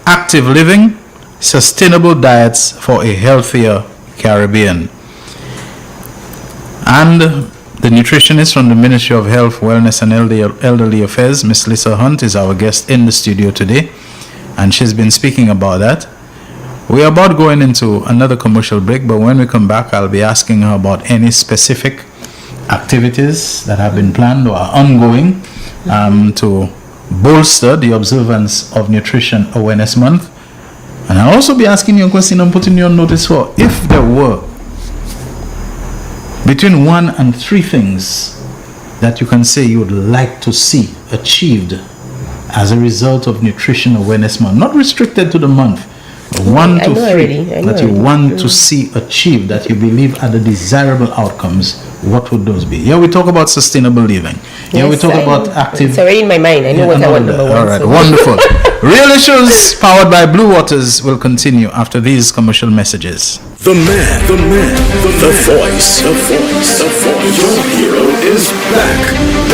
active living, sustainable diets for a healthier Caribbean. And the nutritionist from the Ministry of Health, Wellness and Elderly Affairs, Miss Lisa Hunt, is our guest in the studio today, and she's been speaking about that. We are about going into another commercial break, but when we come back, I'll be asking her about any specific activities that have been planned or are ongoing to bolster the observance of Nutrition Awareness Month. And I'll also be asking you a question and putting you on notice for if there were between 1 and 3 things that you can say you would like to see achieved as a result of Nutrition Awareness Month, not restricted to the month, but 1 to 3 that you want to see achieved, that you believe are the desirable outcomes, what would those be? We talk about sustainable living. We talk about active. It's already in my mind. I know what I want number 1. All right, wonderful. Real Issues, powered by Blue Waters, will continue after these commercial messages. The man, the voice. Your hero is back.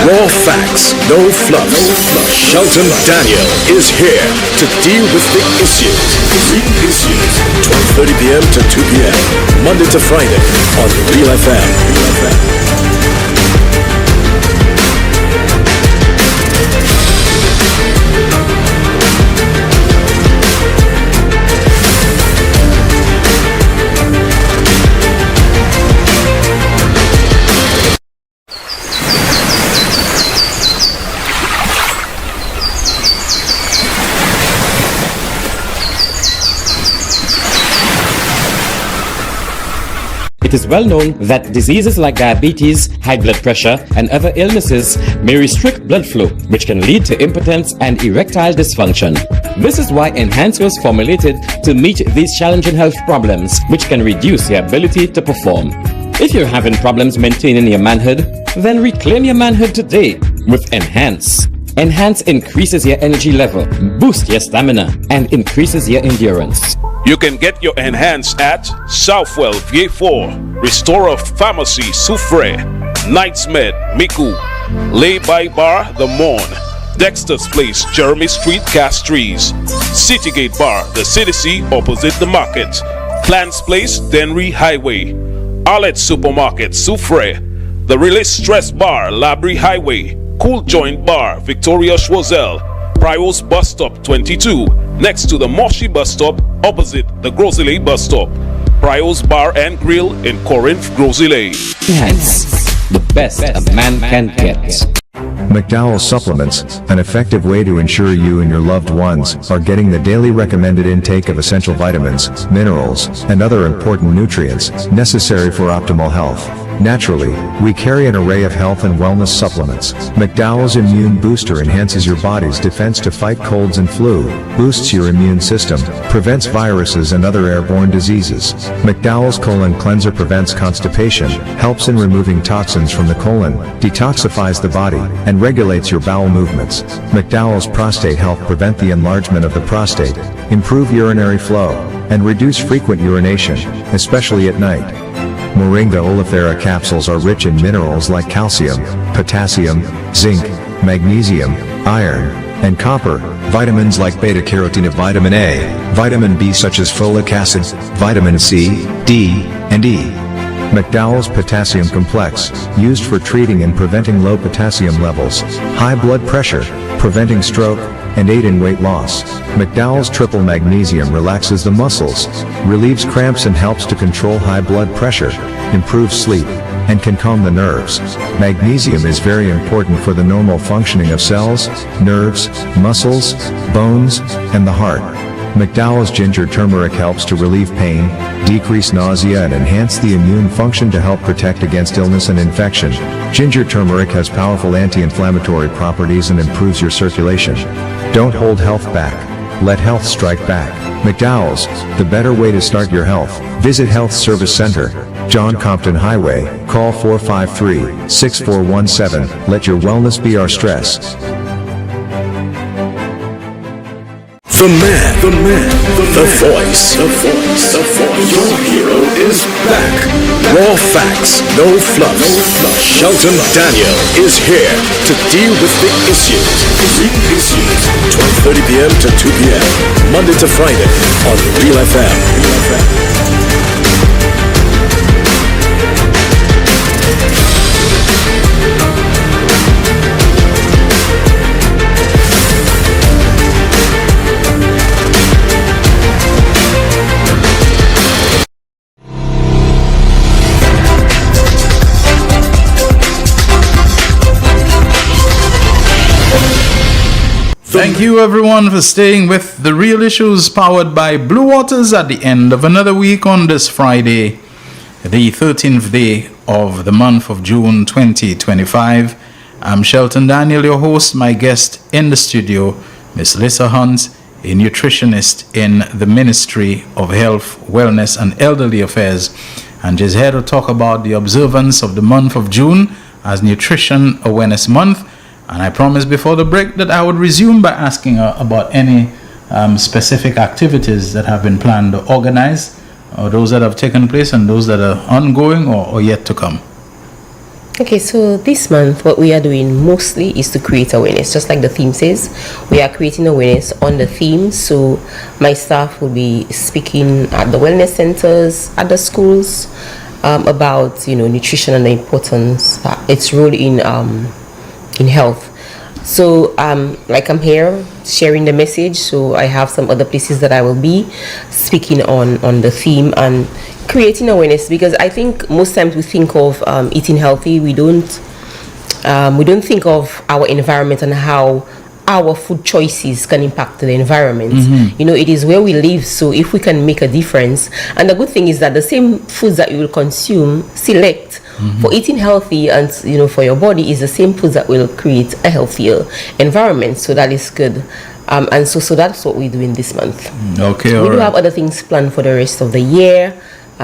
Raw facts, no fluff. Shelton Daniel is here to deal with the issues. Real Issues, 12:30 p.m. to 2 p.m. Monday to Friday on Real FM. It is well known that diseases like diabetes, high blood pressure, and other illnesses may restrict blood flow, which can lead to impotence and erectile dysfunction. This is why Enhance was formulated to meet these challenging health problems, which can reduce your ability to perform. If you're having problems maintaining your manhood, then reclaim your manhood today with Enhance. Enhance increases your energy level, boosts your stamina, and increases your endurance. You can get your Enhance at Southwell VA4, Restorer Pharmacy Soufre, Knights Med Miku, Lay by Bar The Morn, Dexter's Place Jeremy Street Castries, Citygate Bar The City opposite the market, Plants Place Denry Highway, Arlette Supermarket Soufre, The Release Stress Bar Labrie Highway, Cool Joint Bar Victoria Schwazel, Prios Bus Stop 22, next to the Moshi Bus Stop, opposite the Grosile Bus Stop. Prios Bar and Grill in Corinth, Grosile. Enhance, the best a man can get. McDowell's Supplements, an effective way to ensure you and your loved ones are getting the daily recommended intake of essential vitamins, minerals, and other important nutrients necessary for optimal health. Naturally, we carry an array of health and wellness supplements. McDowell's Immune Booster enhances your body's defense to fight colds and flu, boosts your immune system, prevents viruses and other airborne diseases. McDowell's Colon Cleanser prevents constipation, helps in removing toxins from the colon, detoxifies the body, and regulates your bowel movements. McDowell's Prostate Health prevent the enlargement of the prostate, improve urinary flow, and reduce frequent urination, especially at night. Moringa oleifera capsules are rich in minerals like calcium, potassium, zinc, magnesium, iron, and copper, vitamins like beta-carotene, vitamin A, vitamin B such as folic acid, vitamin C, D, and E. McDowell's Potassium Complex, used for treating and preventing low potassium levels, high blood pressure, preventing stroke, and aid in weight loss. McDowell's Triple Magnesium relaxes the muscles, relieves cramps and helps to control high blood pressure, improves sleep, and can calm the nerves. Magnesium is very important for the normal functioning of cells, nerves, muscles, bones, and the heart. McDowell's Ginger Turmeric helps to relieve pain, decrease nausea and enhance the immune function to help protect against illness and infection. Ginger turmeric has powerful anti-inflammatory properties and improves your circulation. Don't hold health back. Let health strike back. McDowell's, the better way to start your health. Visit Health Service Center, John Compton Highway, call 453-6417. Let your wellness be our stress. The man, the voice. Your hero is back. Raw facts, no fluffs. Shelton Daniel is here to deal with the issues. 12:30 p.m. to 2 p.m. Monday to Friday on Real FM. Thank you everyone for staying with The Real Issues, powered by Blue Waters, at the end of another week on this Friday, the 13th day of the month of June 2025. I'm Shelton Daniel, your host. My guest in the studio, Miss Lisa Hunt, a nutritionist in the Ministry of Health, Wellness and Elderly Affairs. And she's here to talk about the observance of the month of June as Nutrition Awareness Month. And I promised before the break that I would resume by asking her about any specific activities that have been planned or organized, or those that have taken place and those that are ongoing or yet to come. Okay, so this month what we are doing mostly is to create awareness. Just like the theme says, we are creating awareness on the theme. So my staff will be speaking at the wellness centers, at the schools, about nutrition and the importance, its role in health. So like I'm here sharing the message, so I have some other places that I will be speaking on the theme and creating awareness, because I think most times we think of eating healthy, we don't think of our environment and how our food choices can impact the environment. It is where we live, so if we can make a difference. And the good thing is that the same foods that you will select for eating healthy and for your body is the same foods that will create a healthier environment. So that is good. And so that's what we're doing this month. Okay, we do have other things planned for the rest of the year,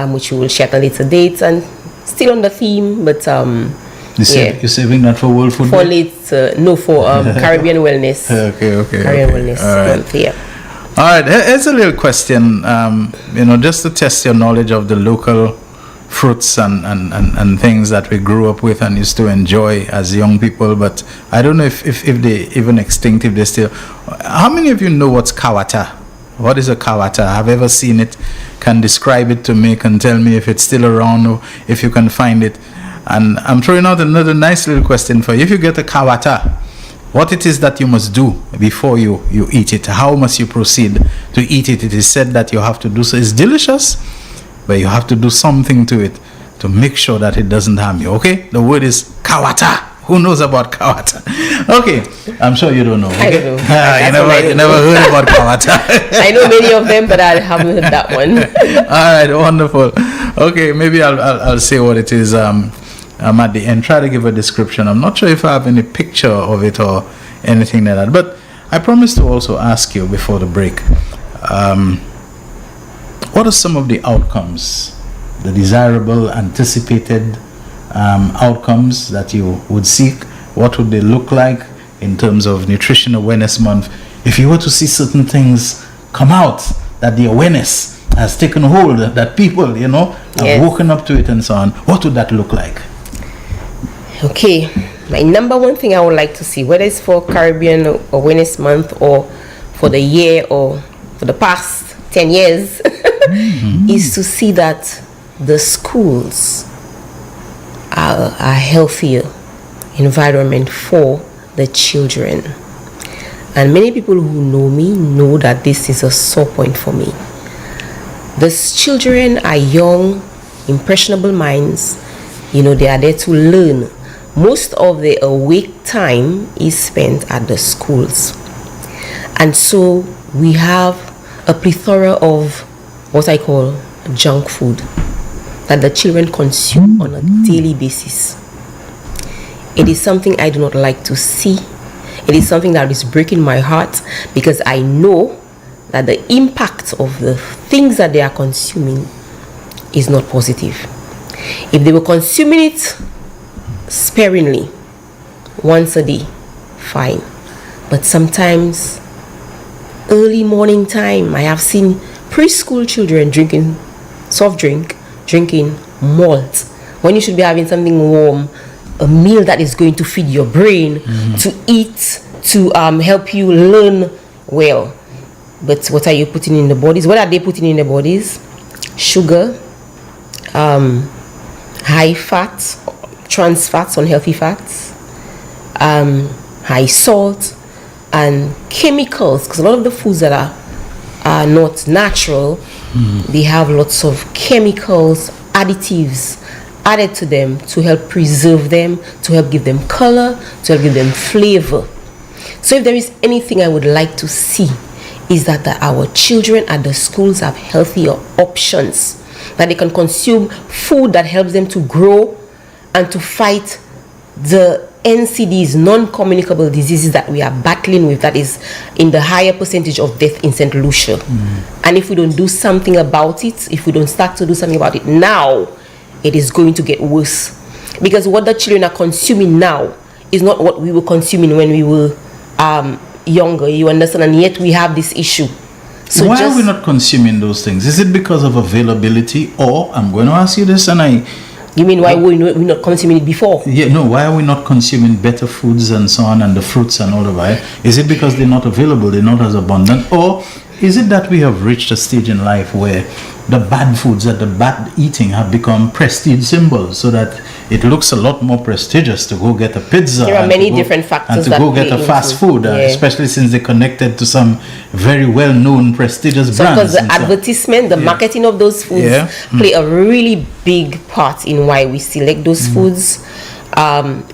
which we will share at a later date, and still on the theme, but you're saving that for World Food Day? For Caribbean Wellness. Okay. Caribbean Wellness Month, yeah. All right, here's a little question, just to test your knowledge of the local fruits and things that we grew up with and used to enjoy as young people, but I don't know if they even extinct, if they still. How many of you know what's kawata? What is a kawata? Have you ever seen it? Can describe it to me, can tell me if it's still around or if you can find it. And I'm throwing out another nice little question for you. If you get a kawata, what it is that you must do before you eat it? How must you proceed to eat it? It is said that you have to do so. It's delicious, but you have to do something to it to make sure that it doesn't harm you. Okay? The word is kawata. Who knows about kawata? Okay, I'm sure you don't know. Okay? I don't know. You never heard about kawata. I know many of them, but I haven't heard that one. All right, wonderful. Okay, maybe I'll say what it is. At the end, try to give a description. I'm not sure if I have any picture of it or anything like that, but I promised to also ask you before the break, what are some of the outcomes, the desirable, anticipated outcomes that you would seek? What would they look like in terms of Nutrition Awareness Month? If you were to see certain things come out, that the awareness has taken hold, that people, have woken up to it and so on, what would that look like? Okay, my number one thing I would like to see, whether it's for Caribbean Awareness Month or for the year or for the past 10 years, is to see that the schools a healthier environment for the children. And many people who know me know that this is a sore point for me. These children are young, impressionable minds. They are there to learn. Most of their awake time is spent at the schools. And so we have a plethora of what I call junk food that the children consume on a daily basis. It is something I do not like to see. It is something that is breaking my heart, because I know that the impact of the things that they are consuming is not positive. If they were consuming it sparingly, once a day, fine. But sometimes, early morning time, I have seen preschool children drinking soft drink, drinking malt, when you should be having something warm, a meal that is going to feed your brain, to eat, to help you learn well. But what are you putting in the bodies? What are they putting in the bodies? Sugar, high fat, trans fats, unhealthy fats, high salt, and chemicals. Because a lot of the foods that are not natural, they have lots of chemicals, additives added to them to help preserve them, to help give them color, to help give them flavor. So if there is anything I would like to see, is that our children at the schools have healthier options, that they can consume food that helps them to grow and to fight the NCDs, non-communicable diseases that we are battling with, that is in the higher percentage of death in St. Lucia. And if we don't do something about it, if we don't start to do something about it now, it is going to get worse. Because what the children are consuming now is not what we were consuming when we were younger, you understand? And yet we have this issue. So why are we not consuming those things? Is it because of availability? Or, I'm going to ask you this, and you mean why we're not consuming it before? Yeah, no, why are we not consuming better foods and so on, and the fruits and all of that? Is it because they're not available, they're not as abundant? Or is it that we have reached a stage in life where the bad foods and the bad eating have become prestige symbols, so that it looks a lot more prestigious to go get a pizza? There are many different factors and to go get a fast food, especially since they're connected to some very well-known prestigious brands. Because the advertisement, the marketing of those foods play a really big part in why we select those foods.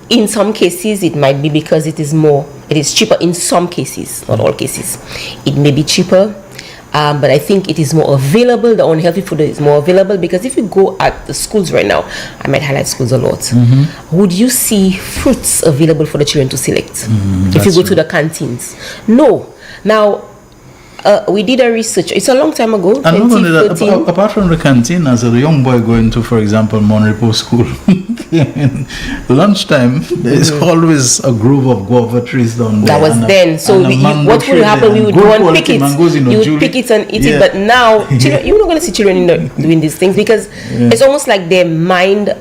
In some cases, it might be because it is cheaper. In some cases, not all cases, it may be cheaper. But I think it is more available. The unhealthy food is more available, because if you go at the schools right now, I might highlight schools a lot. Would you see fruits available for the children to select if you go to the canteens? No. Now, we did a research. It's a long time ago. And not only that, apart from the canteen, as a young boy going to, for example, Monrepo School, lunchtime, there's always a grove of guava trees down there. That was then. So what would happen? We would go and pick it. You would pick it and eat it. But now, children, you're not going to see children doing these things, because it's almost like their mind,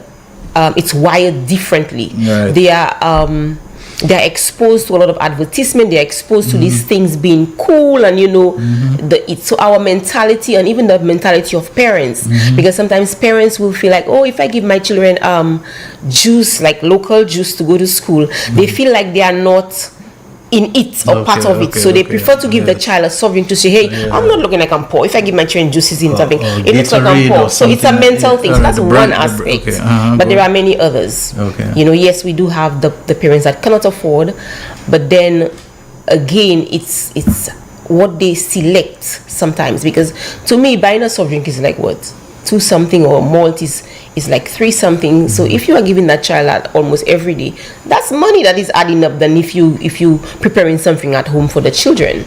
it's wired differently. Right. They're exposed to a lot of advertisement. They're exposed to these things being cool, and so our mentality, and even the mentality of parents, because sometimes parents will feel like, oh, if I give my children juice, like local juice, to go to school, they feel like they are not in it or part of it, so they prefer to give the child a sovereign to say, hey, I'm not looking like I'm poor. If I give my children juices in something, it looks like I'm poor. So it's a mental thing. So that's one aspect. But there are many others. Yes, we do have the parents that cannot afford, but then again, it's what they select sometimes. Because to me, buying a soft drink is like what? 2 something, or malt is like 3 something. So if you are giving that child that almost every day, that's money that is adding up than if you preparing something at home for the children.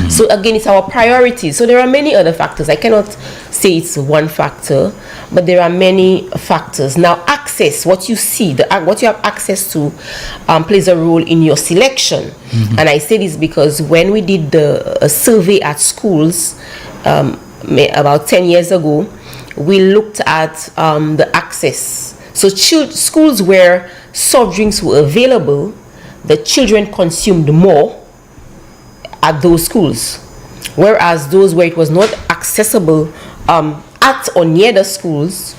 So again, it's our priorities. So there are many other factors. I cannot say it's one factor, but there are many factors. Now, access, what you see, what you have access to, plays a role in your selection. And I say this because when we did a survey at schools about 10 years ago, we looked at the access. So schools where soft drinks were available, the children consumed more at those schools, whereas those where it was not accessible at or near the schools,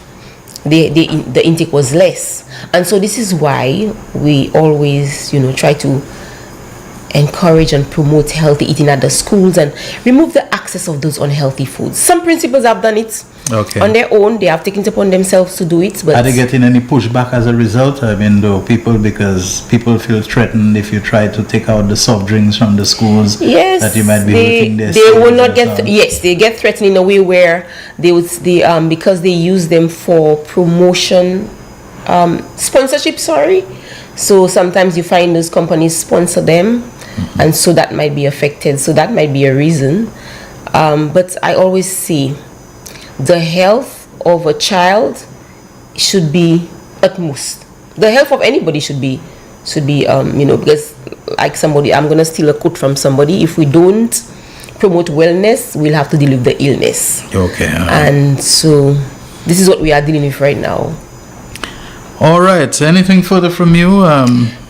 the intake was less. And so this is why we always, try to encourage and promote healthy eating at the schools and remove the access of those unhealthy foods. Some principals have done it on their own. They have taken it upon themselves to do it. But are they getting any pushback as a result? I mean, because people feel threatened if you try to take out the soft drinks from the schools. Yes, that you might be hurting their they will not students get. Yes, they get threatened in a way where because they use them for promotion, sponsorship. So sometimes you find those companies sponsor them. And so that might be affected. So that might be a reason. But I always say the health of a child should be utmost. The health of anybody should be because like somebody, I'm going to steal a quote from somebody. If we don't promote wellness, we'll have to deal with the illness. Okay. And so this is what we are dealing with right now. All right. Anything further from you?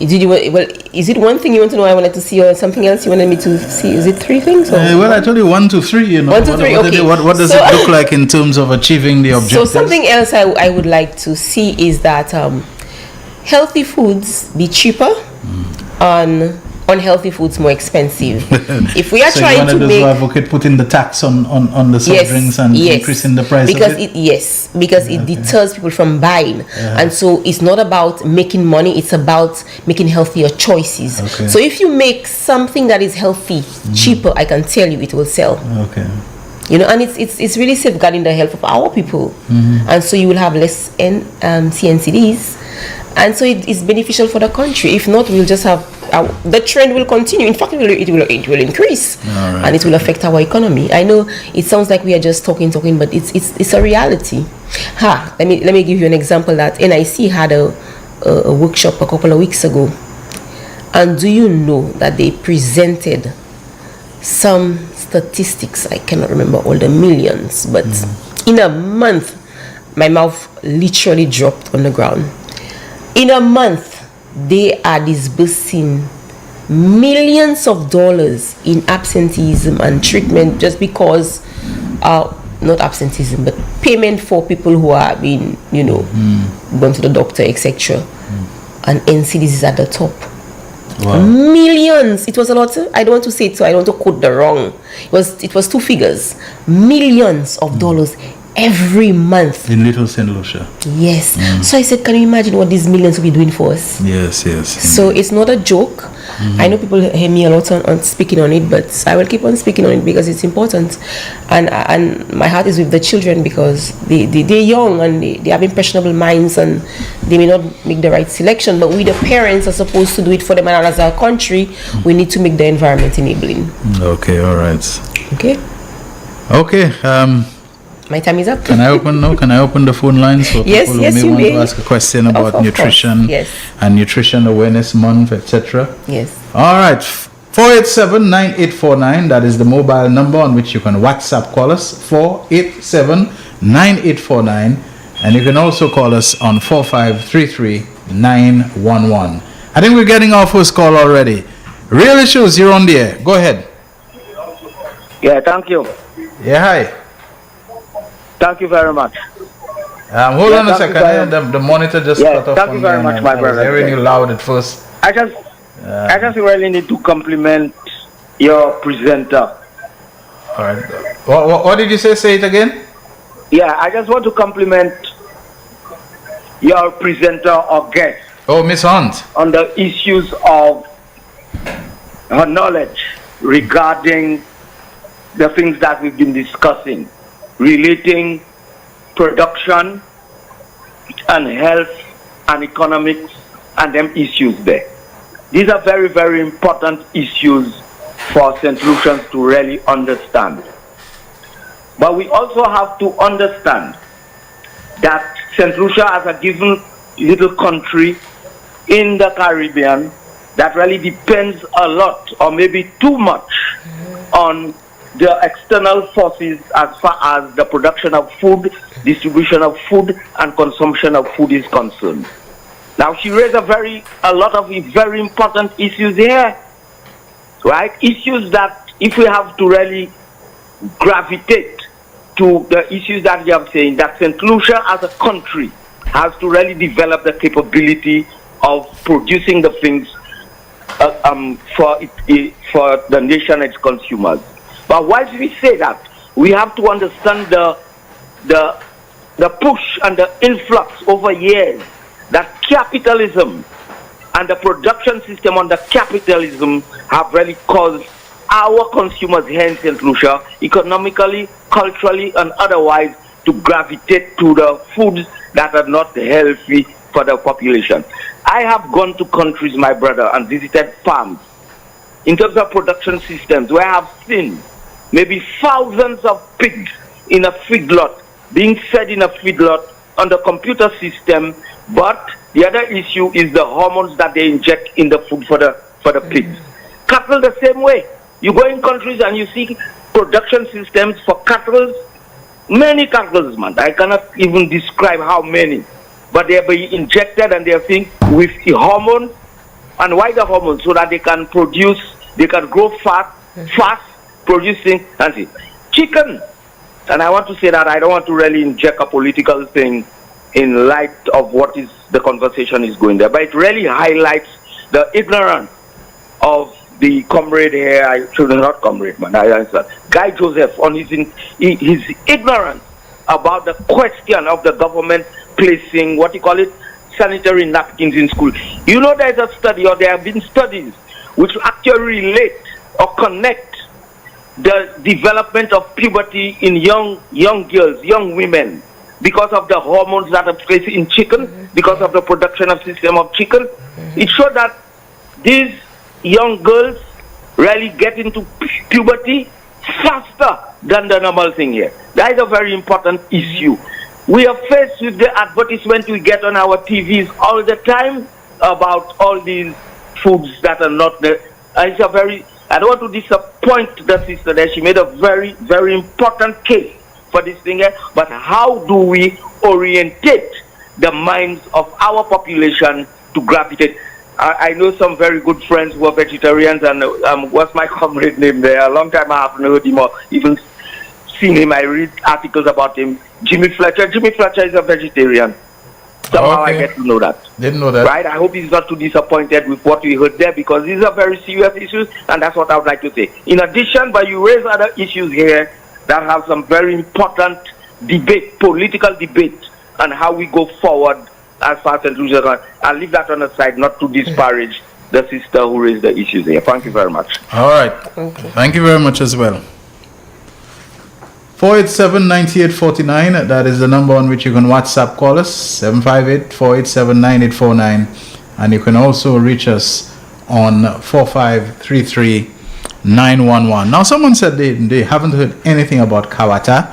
Is it one thing you want to know I wanted to see, or something else you wanted me to see? Is it three things? Or? I told you 1 to 3. 1 to 3. Okay. What does it look like in terms of achieving the objectives? So something else I would like to see is that healthy foods be cheaper and unhealthy foods more expensive. If we are trying to make advocate putting the tax on the soft drinks and increasing the price because of it? It deters people from buying. And so it's not about making money, it's about making healthier choices. So if you make something that is healthy cheaper, I can tell you it will sell. And it's really safeguarding the health of our people. And so you will have less CNCDs, and so it's beneficial for the country. If not, we'll just have the trend will continue. In fact, it will increase, and it will affect our economy. I know it sounds like we are just talking, but it's a reality. Let me give you an example. That NIC had a workshop a couple of weeks ago, and do you know that they presented some statistics? I cannot remember all the millions, but in a month, my mouth literally dropped on the ground. In a month, they are disbursing millions of dollars in absenteeism and treatment just because, not absenteeism, but payment for people who are being, gone to the doctor, etc. And NCDs is at the top. Wow. Millions. It was a lot. I don't want to say it, so I don't want to quote the wrong. It was 2 figures. Millions of dollars every month in Little St. Lucia. Yes. So I said, can you imagine what these millions will be doing for us? Yes. So it's not a joke. I know people hear me a lot on speaking on it, but I will keep on speaking on it because it's important. And my heart is with the children because they're young and they have impressionable minds and they may not make the right selection, but we the parents are supposed to do it for them, and as a country we need to make the environment enabling. Okay, all right. Okay, my time is up. Can I open the phone lines for people who may want to ask a question about nutrition and Nutrition Awareness Month, etc.? Yes. All right. 487-9849. That is the mobile number on which you can WhatsApp call us. 487-9849. And you can also call us on 4533-911. I think we're getting our first call already. Real Issues, you're on the air. Go ahead. Yeah, thank you. Yeah, hi. Thank you very much. Hold on a second. The monitor just cut off. Thank you very much, my brother. I was hearing you loud at first. I just really need to compliment your presenter. All right. What did you say? Say it again. Yeah, I just want to compliment your presenter or guest. Oh, Miss Hunt. On the issues of her knowledge regarding the things that we've been discussing, relating production and health and economics and them issues there. These are very, very important issues for St. Lucians to really understand. But we also have to understand that St. Lucia, as a given little country in the Caribbean, that really depends a lot, or maybe too much, on the external forces as far as the production of food, distribution of food, and consumption of food is concerned. Now, she raised a lot of very important issues here, right? Issues that, if we have to really gravitate to the issues that you have saying, that St. Lucia as a country has to really develop the capability of producing the things for the nation and its consumers. But whilst we say that, we have to understand the push and the influx over years that capitalism and the production system under capitalism have really caused our consumers here in St. Lucia, economically, culturally, and otherwise, to gravitate to the foods that are not healthy for the population. I have gone to countries, my brother, and visited farms in terms of production systems where I have seen maybe thousands of pigs in a feedlot being fed in a feedlot on the computer system, but the other issue is the hormones that they inject in the food for the pigs. Cattle the same way. You go in countries and you see production systems for cattle, many cattle, man. I cannot even describe how many. But they are being injected and they are things with the hormones. And why the hormones? So that they can produce, they can grow fast, producing. And see, chicken. And I want to say that I don't want to really inject a political thing in light of what is the conversation is going there. But it really highlights the ignorance of the comrade here, I should not comrade, man, I answer. Guy Joseph on his ignorance about the question of the government placing, what you call it, sanitary napkins in school. You know, there's a study, or there have been studies, which actually relate or connect the development of puberty in young girls, young women, because of the hormones that are placed in chicken, because of the production of system of chicken. It showed that these young girls really get into puberty faster than the normal thing here. That is a very important issue. We are faced with the advertisement we get on our TVs all the time about all these foods that are not there. It's a very, I don't want to disappoint the sister there. She made a very, very important case for this thing here. But how do we orientate the minds of our population to gravitate? I know some very good friends who are vegetarians, and what's my comrade name there? A long time I haven't heard him or even seen him. I read articles about him. Jimmy Fletcher. Jimmy Fletcher is a vegetarian. Somehow I get to know that. Didn't know that. Right? I hope he's not too disappointed with what we heard there, because these are very serious issues, and that's what I would like to say. In addition, but you raise other issues here that have some very important debate, political debate, on how we go forward as far as inclusion. I'll leave that on the side, not to disparage the sister who raised the issues here. Thank you very much. All right. Okay. Thank you very much as well. 487-9849, that is the number on which you can WhatsApp call us, 758-487-9849. And you can also reach us on 4533-911. Now, someone said they haven't heard anything about kawata.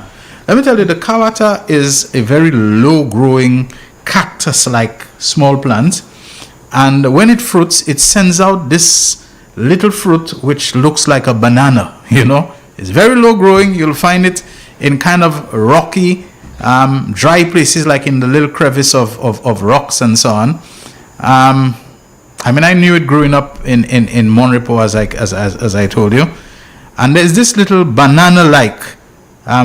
Let me tell you, the kawata is a very low-growing cactus-like small plant, and when it fruits, it sends out this little fruit which looks like a banana. You know, it's very low-growing. You'll find it in kind of rocky, dry places, like in the little crevice of rocks and so on. I mean, I knew it growing up in Monrepo, as I told you. And there's this little banana-like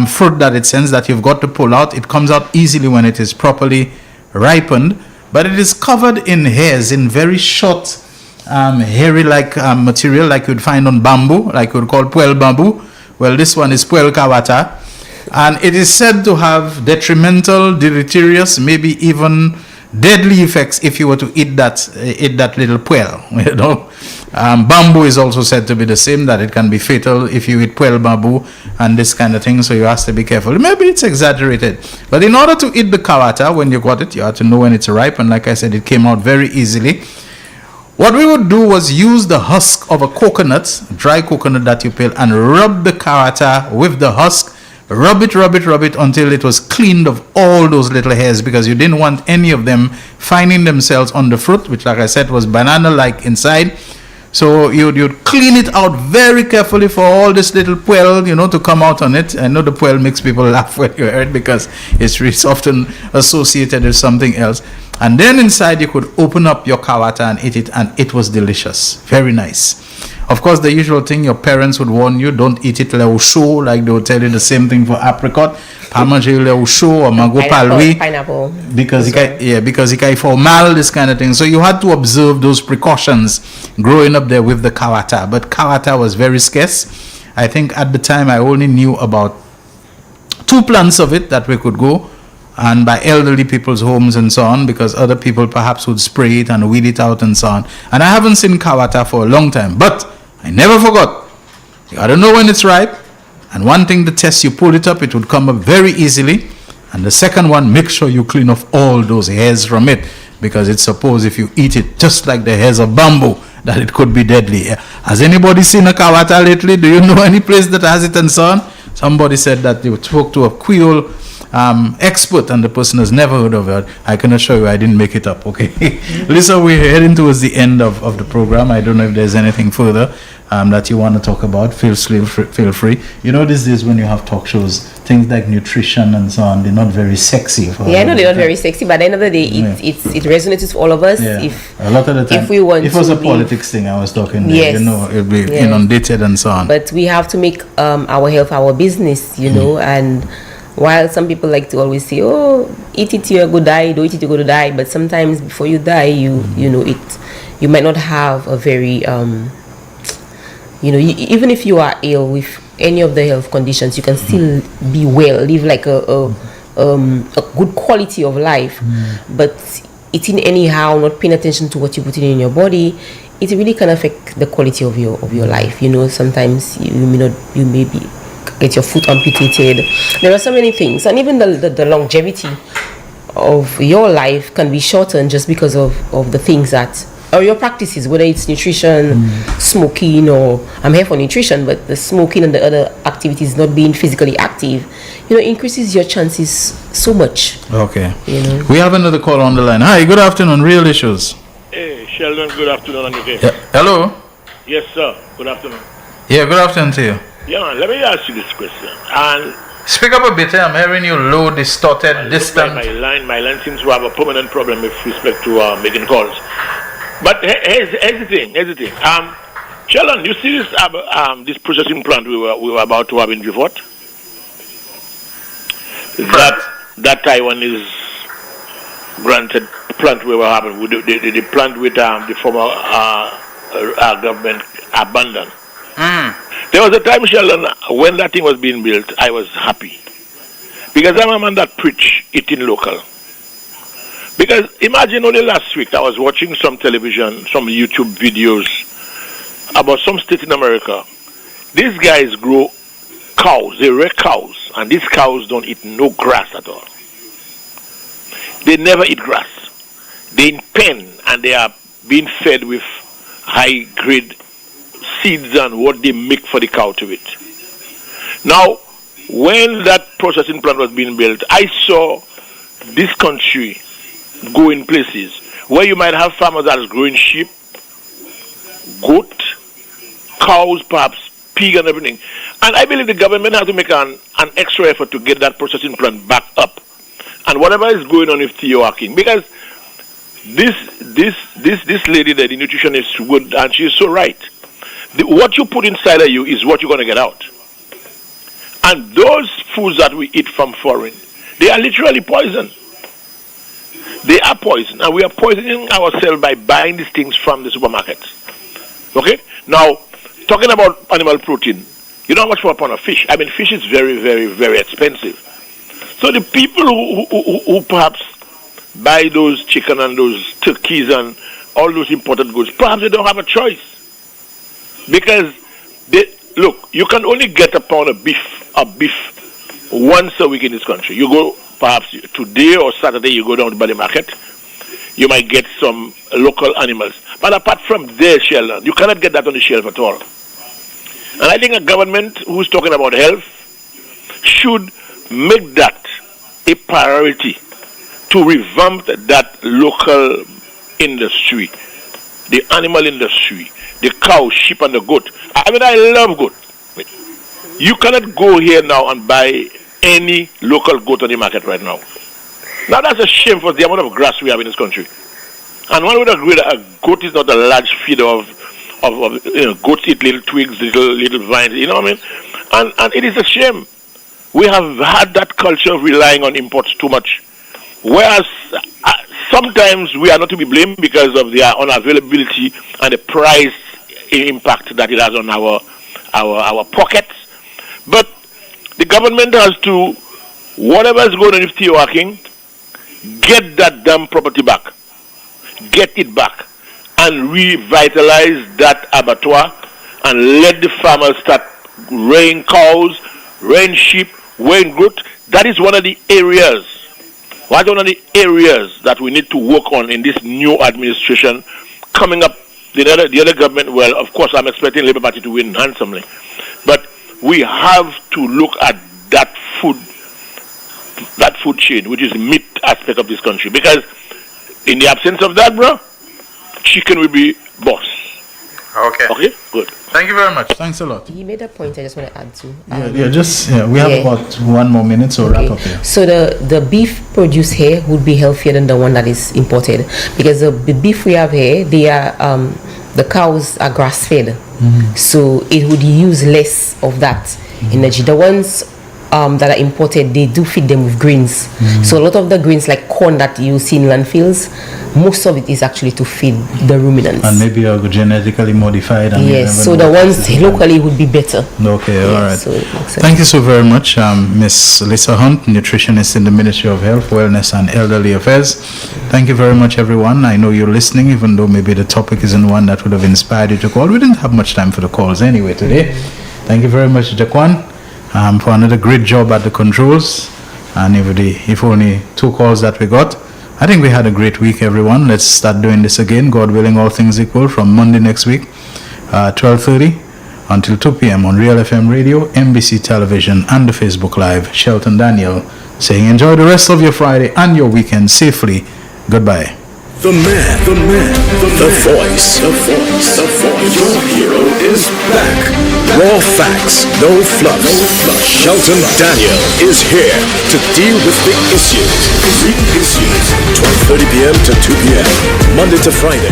fruit that it sends that you've got to pull out. It comes out easily when it is properly ripened, but it is covered in hairs, in very short, hairy-like material, like you'd find on bamboo, like you'd call puel bamboo. Well, this one is puel kawata, and it is said to have detrimental, deleterious, maybe even deadly effects if you were to eat that little puel. You know, bamboo is also said to be the same, that it can be fatal if you eat puel bamboo and this kind of thing. So you have to be careful. Maybe it's exaggerated, but in order to eat the kawata, when you got it, you have to know when it's ripe. And like I said, it came out very easily. What we would do was use the husk of a coconut, dry coconut that you peel, and rub the kawata with the husk. Rub it until it was cleaned of all those little hairs, because you didn't want any of them finding themselves on the fruit, which, like I said, was banana-like inside. So you'd clean it out very carefully for all this little puel, you know, to come out on it. I know the puel makes people laugh when you hear it, because it's often associated with something else. And then inside you could open up your kawata and eat it, and it was delicious. Very nice. Of course, the usual thing, your parents would warn you, don't eat it like they would tell you the same thing for apricot. Amajele Usho or Mango Palwi. Pineapple. Because he can formal, this kind of thing. So you had to observe those precautions growing up there with the kawata. But kawata was very scarce. I think at the time I only knew about 2 plants of it that we could go, and by elderly people's homes and so on, because other people perhaps would spray it and weed it out and so on. And I haven't seen kawata for a long time, but I never forgot. You gotta know when it's ripe. And one thing, the test, you pull it up, it would come up very easily. And the second one, make sure you clean off all those hairs from it, because it's supposed if you eat it just like the hairs of bamboo, that it could be deadly. Has anybody seen a kawata lately? Do you know any place that has it and so on? Somebody said that they spoke to a Creole expert and the person has never heard of it. I can assure you I didn't make it up, okay? Lisa, we're heading towards the end of the program. I don't know if there's anything further that you want to talk about. Feel free. You know, these days when you have talk shows, things like nutrition and so on, they're not very sexy. I know they're not very sexy, but at the end of the day, it resonates with all of us. Yeah. If a lot of the time, if we want, if it was a politics thing, I was talking. Yes. You know, it'd be inundated and so on. But we have to make our health our business, you know. And while some people like to always say, "Oh, eat it, you're going to die. Don't eat it, you're going to die." But sometimes before you die, you might not have a very even if you are ill with any of the health conditions, you can still be well, live like a good quality of life. But eating anyhow, not paying attention to what you put in your body, it really can affect the quality of your life. You know, sometimes you may get your foot amputated. There are so many things, and even the longevity of your life can be shortened just because of the things that, or your practices, whether it's nutrition, smoking, or I'm here for nutrition, but the smoking and the other activities, not being physically active, increases your chances so much. Okay. We have another call on the line. Hi, good afternoon, Real Issues. Hey, Sheldon, good afternoon on your game. Yeah. Hello? Yes, sir. Good afternoon. Yeah, good afternoon to you. Yeah, man, let me ask you this question. And speak up a bit. I'm hearing you low, distorted, distant. My line seems to have a permanent problem with respect to making calls. But here's the thing. Sheldon, you see this processing plant we were about to have in Beaufort? That Taiwanese granted plant we were having, the plant with the former government abandoned. There was a time, Sheldon, when that thing was being built, I was happy. Because I'm a man that preach eating local. Because imagine only last week I was watching some television, some YouTube videos about some state in America. These guys grow cows, they rear cows, and these cows don't eat no grass at all. They never eat grass. They in pen, and they are being fed with high-grade seeds and what they make for the cow to eat. Now, when that processing plant was being built, I saw this country go in places where you might have farmers that are growing sheep, goat, cows, perhaps pig and everything. And I believe the government has to make an extra effort to get that processing plant back up. And whatever is going on with Theo Akin, because this lady there, the nutritionist, is good, and she is so right. What you put inside of you is what you're going to get out. And those foods that we eat from foreign, they are literally poison. They are poison, and we are poisoning ourselves by buying these things from the supermarkets. Okay? Now, talking about animal protein, you know how much for a pound of fish? I mean, fish is very, very, very expensive. So the people who perhaps buy those chicken and those turkeys and all those imported goods, perhaps they don't have a choice. Because, look, you can only get a pound of beef once a week in this country. You go, perhaps today or Saturday, you go down to the market, you might get some local animals. But apart from there, Sheldon, you cannot get that on the shelf at all. And I think a government who's talking about health should make that a priority to revamp that local industry, the animal industry, the cow, sheep, and the goat. I mean, I love goat. You cannot go here now and buy any local goat on the market right now. Now, that's a shame for the amount of grass we have in this country. And one would agree that a goat is not a large feeder of goats eat little twigs, little vines, you know what I mean? And it is a shame. we have had that culture of relying on imports too much. Whereas sometimes we are not to be blamed because of their unavailability and the price impact that it has on our pockets. But the government has to, whatever is going on with Teoaking, get that damn property back. Get it back. And revitalize that abattoir and let the farmers start rearing cows, rearing sheep, rearing goat. That is one of the areas that we need to work on in this new administration coming up. The other government, well, of course, I'm expecting Labour Party to win handsomely. But we have to look at that food chain, which is the meat aspect of this country. Because in the absence of that, bro, chicken will be boss. Okay, good. Thank you very much. Thanks a lot. He made a point I just want to add to. We have about 1 more minute, so wrap up here. So the beef produced here would be healthier than the one that is imported, because the beef we have here, they are the cows are grass fed, so it would use less of that energy. The ones that are imported, they do feed them with grains. So a lot of the grains, like corn that you see in landfills, most of it is actually to feed the ruminants. And maybe are genetically modified. And yes, so the ones locally would be better. Okay, all right. So thank you so very much, Miss Lisa Hunt, nutritionist in the Ministry of Health, Wellness and Elderly Affairs. Thank you very much, everyone. I know you're listening, even though maybe the topic isn't one that would have inspired you to call. We didn't have much time for the calls anyway today. Thank you very much, Jaquan, for another great job at the controls. And if only 2 calls that we got. I think we had a great week, everyone. Let's start doing this again, God willing, all things equal, from Monday next week, 12:30 until 2 p.m. on Real FM Radio, NBC Television, and the Facebook Live. Shelton Daniel saying enjoy the rest of your Friday and your weekend safely. Goodbye. The voice. Your hero is back. Raw facts, no fluff. Shelton Daniel is here to deal with big issues. 12:30 p.m. to 2 p.m. Monday to Friday.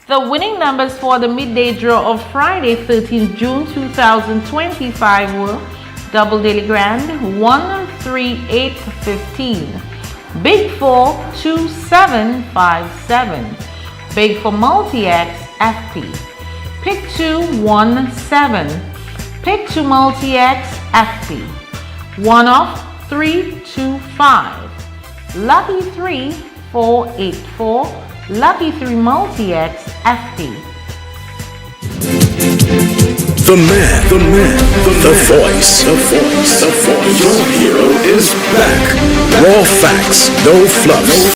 The winning numbers for the midday draw of Friday, 13th June 2025 were Double Daily Grand 1, 3, 8, 15. Big 4, 2, 7, 5, 7. Big for Multi-X, FP. Pick 2, 1, 7. Pick 2 Multi-X, FP. 1 off, 3, 2, 5. Lucky 3, 4, 8, 4. Lucky 3 Multi-X, FP. The voice. Your hero is back. Raw facts, no fluff.